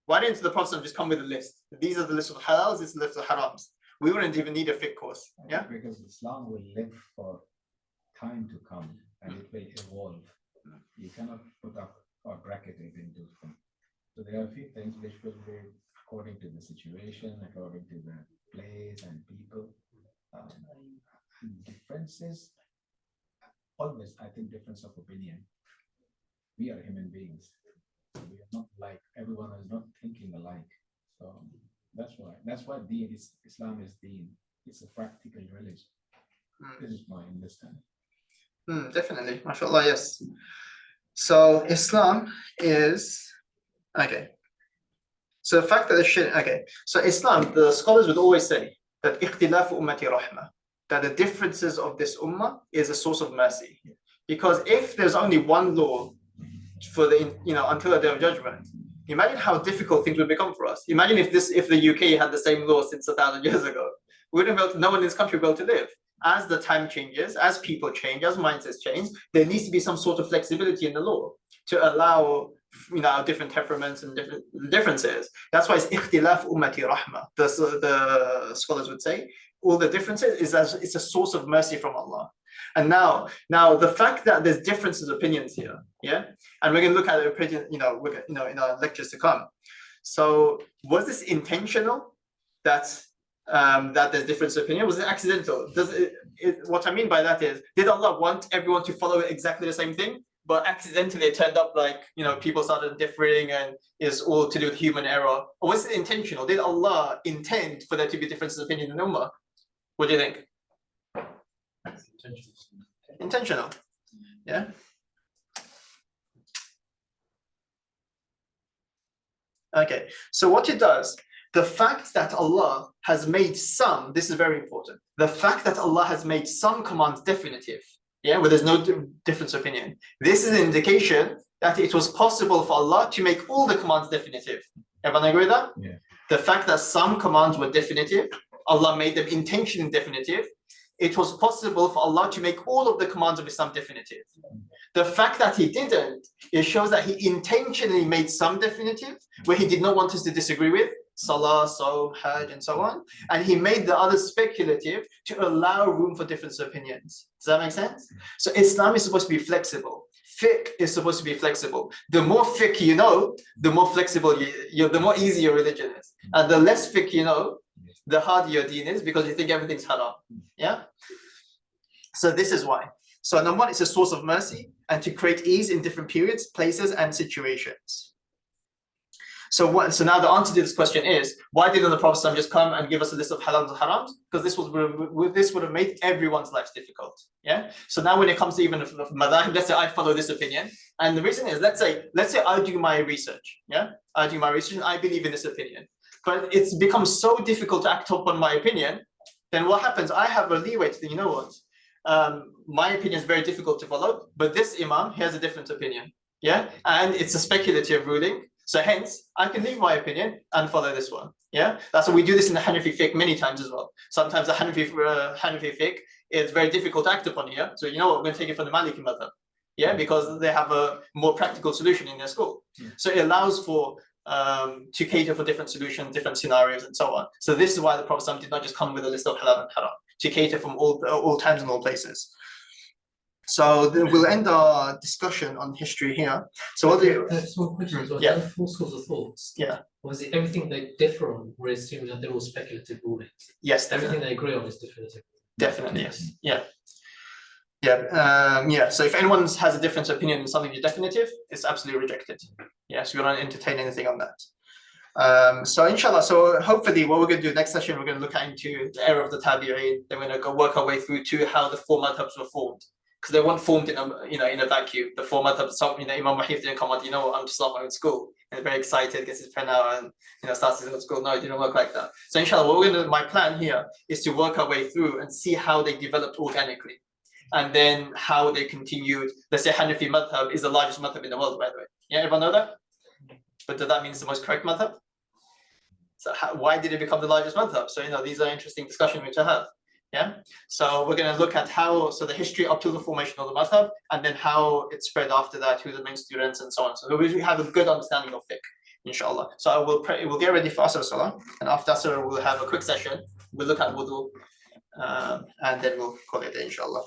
Why didn't the Prophet just come with a list? These are the list of halals, this is the list of harams. We wouldn't even need a fiqh course, yeah? Because Islam will live for time to come and it will evolve. You cannot put up or bracket it into them. So there are a few things which will be according to the situation, according to the place and people. Differences, always, I think, difference of opinion. We are human beings. So we are not like everyone is not thinking alike. So that's why Islam is deen. It's a practical religion. This is my understanding. Definitely, mashallah, yes. So Islam is okay. So the fact that so Islam, the scholars would always say that ikhtilafu ummati rahmah, that the differences of this ummah is a source of mercy. Because if there's only one law for until the day of judgment, imagine how difficult things would become for us. Imagine if the UK had the same law since 1,000 years ago. No one in this country would be able to live. As the time changes, as people change, as mindsets change, there needs to be some sort of flexibility in the law to allow different temperaments and different differences. That's why it's ikhtilaf ummati rahmah. The scholars would say all the differences it's a source of mercy from Allah. And now the fact that there's differences of opinions here, yeah, and we're going to look at the opinion, in our lectures to come. So was this intentional? That there's difference of opinion? Was it accidental? What I mean by that is, did Allah want everyone to follow exactly the same thing, but accidentally it turned up like people started differing and it's all to do with human error? Or was it intentional? Did Allah intend for there to be differences of opinion in the ummah? What do you think? Intentional. Yeah. Okay. So what it does. The fact that Allah has made some, this is very important. The fact that Allah has made some commands definitive, yeah, where there's no difference of opinion. This is an indication that it was possible for Allah to make all the commands definitive. Everyone agree with that? Yeah. The fact that some commands were definitive, Allah made them intentionally definitive. It was possible for Allah to make all of the commands of Islam definitive. The fact that He didn't, it shows that He intentionally made some definitive, where He did not want us to disagree with. Salah, Sawm, Hajj, and so on. And He made the others speculative to allow room for different opinions. Does that make sense? So Islam is supposed to be flexible. Fiqh is supposed to be flexible. The more fiqh you know, the more flexible the more easy your religion is. And the less fiqh you know, the harder your deen is, because you think everything's haram. Yeah? So this is why. So number one, it's a source of mercy and to create ease in different periods, places, and situations. So now the answer to this question is, why didn't the Prophet just come and give us a list of halals and harams? Because this would have made everyone's lives difficult. Yeah. So now when it comes to even madhahib, let's say I follow this opinion, and the reason is, let's say I do my research. Yeah, I do my research and I believe in this opinion, but it's become so difficult to act upon my opinion. Then what happens? I have a leeway to think, my opinion is very difficult to follow, but this imam, he has a different opinion. Yeah, and it's a speculative ruling. So hence, I can leave my opinion and follow this one. Yeah, that's why we do this in the Hanafi fiqh many times as well. Sometimes the Hanafi fiqh is very difficult to act upon here. So we're going to take it from the Maliki madhab. Yeah, because they have a more practical solution in their school. So it allows for to cater for different solutions, different scenarios, and so on. So this is why the Prophet did not just come with a list of halal and haram, to cater from all times and all places. So then we'll end our discussion on history here. So what do you? Small question as well. Yeah. There are 4 schools of thoughts. Yeah. Obviously, everything they differ on, we're assuming that they're all speculative rulings. Yes, Everything definitely. they agree on is definitive. Definitely, yes. Yeah. Yeah. So if anyone has a different opinion on something definitive, it's absolutely rejected. Yes, we don't entertain anything on that. So inshallah, so hopefully what we're going to do next session, we're going to look into the era of the Tabi'een. Then we're going to go work our way through to how the 4 madhabs were formed. Because they weren't formed in a vacuum. The 4 madhabs, Imam Wahid didn't come out, I'm to start my own school. And very excited, gets his pen out and starts his own school. No, it didn't work like that. So inshallah, what we're going to, my plan here is to work our way through and see how they developed organically. And then how they continued. Let's say Hanafi madhab is the largest madhab in the world, by the way. Yeah, everyone know that? But does that mean it's the most correct madhab? So why did it become the largest madhab? So, these are interesting discussions which I have. Yeah. So we're going to look at so the history up to the formation of the madhab, and then how it spread after that, who the main students and so on. So we have a good understanding of fiqh, inshallah. So we'll get ready for Asr Salah, and after Asr we'll have a quick session. We'll look at wudu, and then we'll call it a day, inshallah.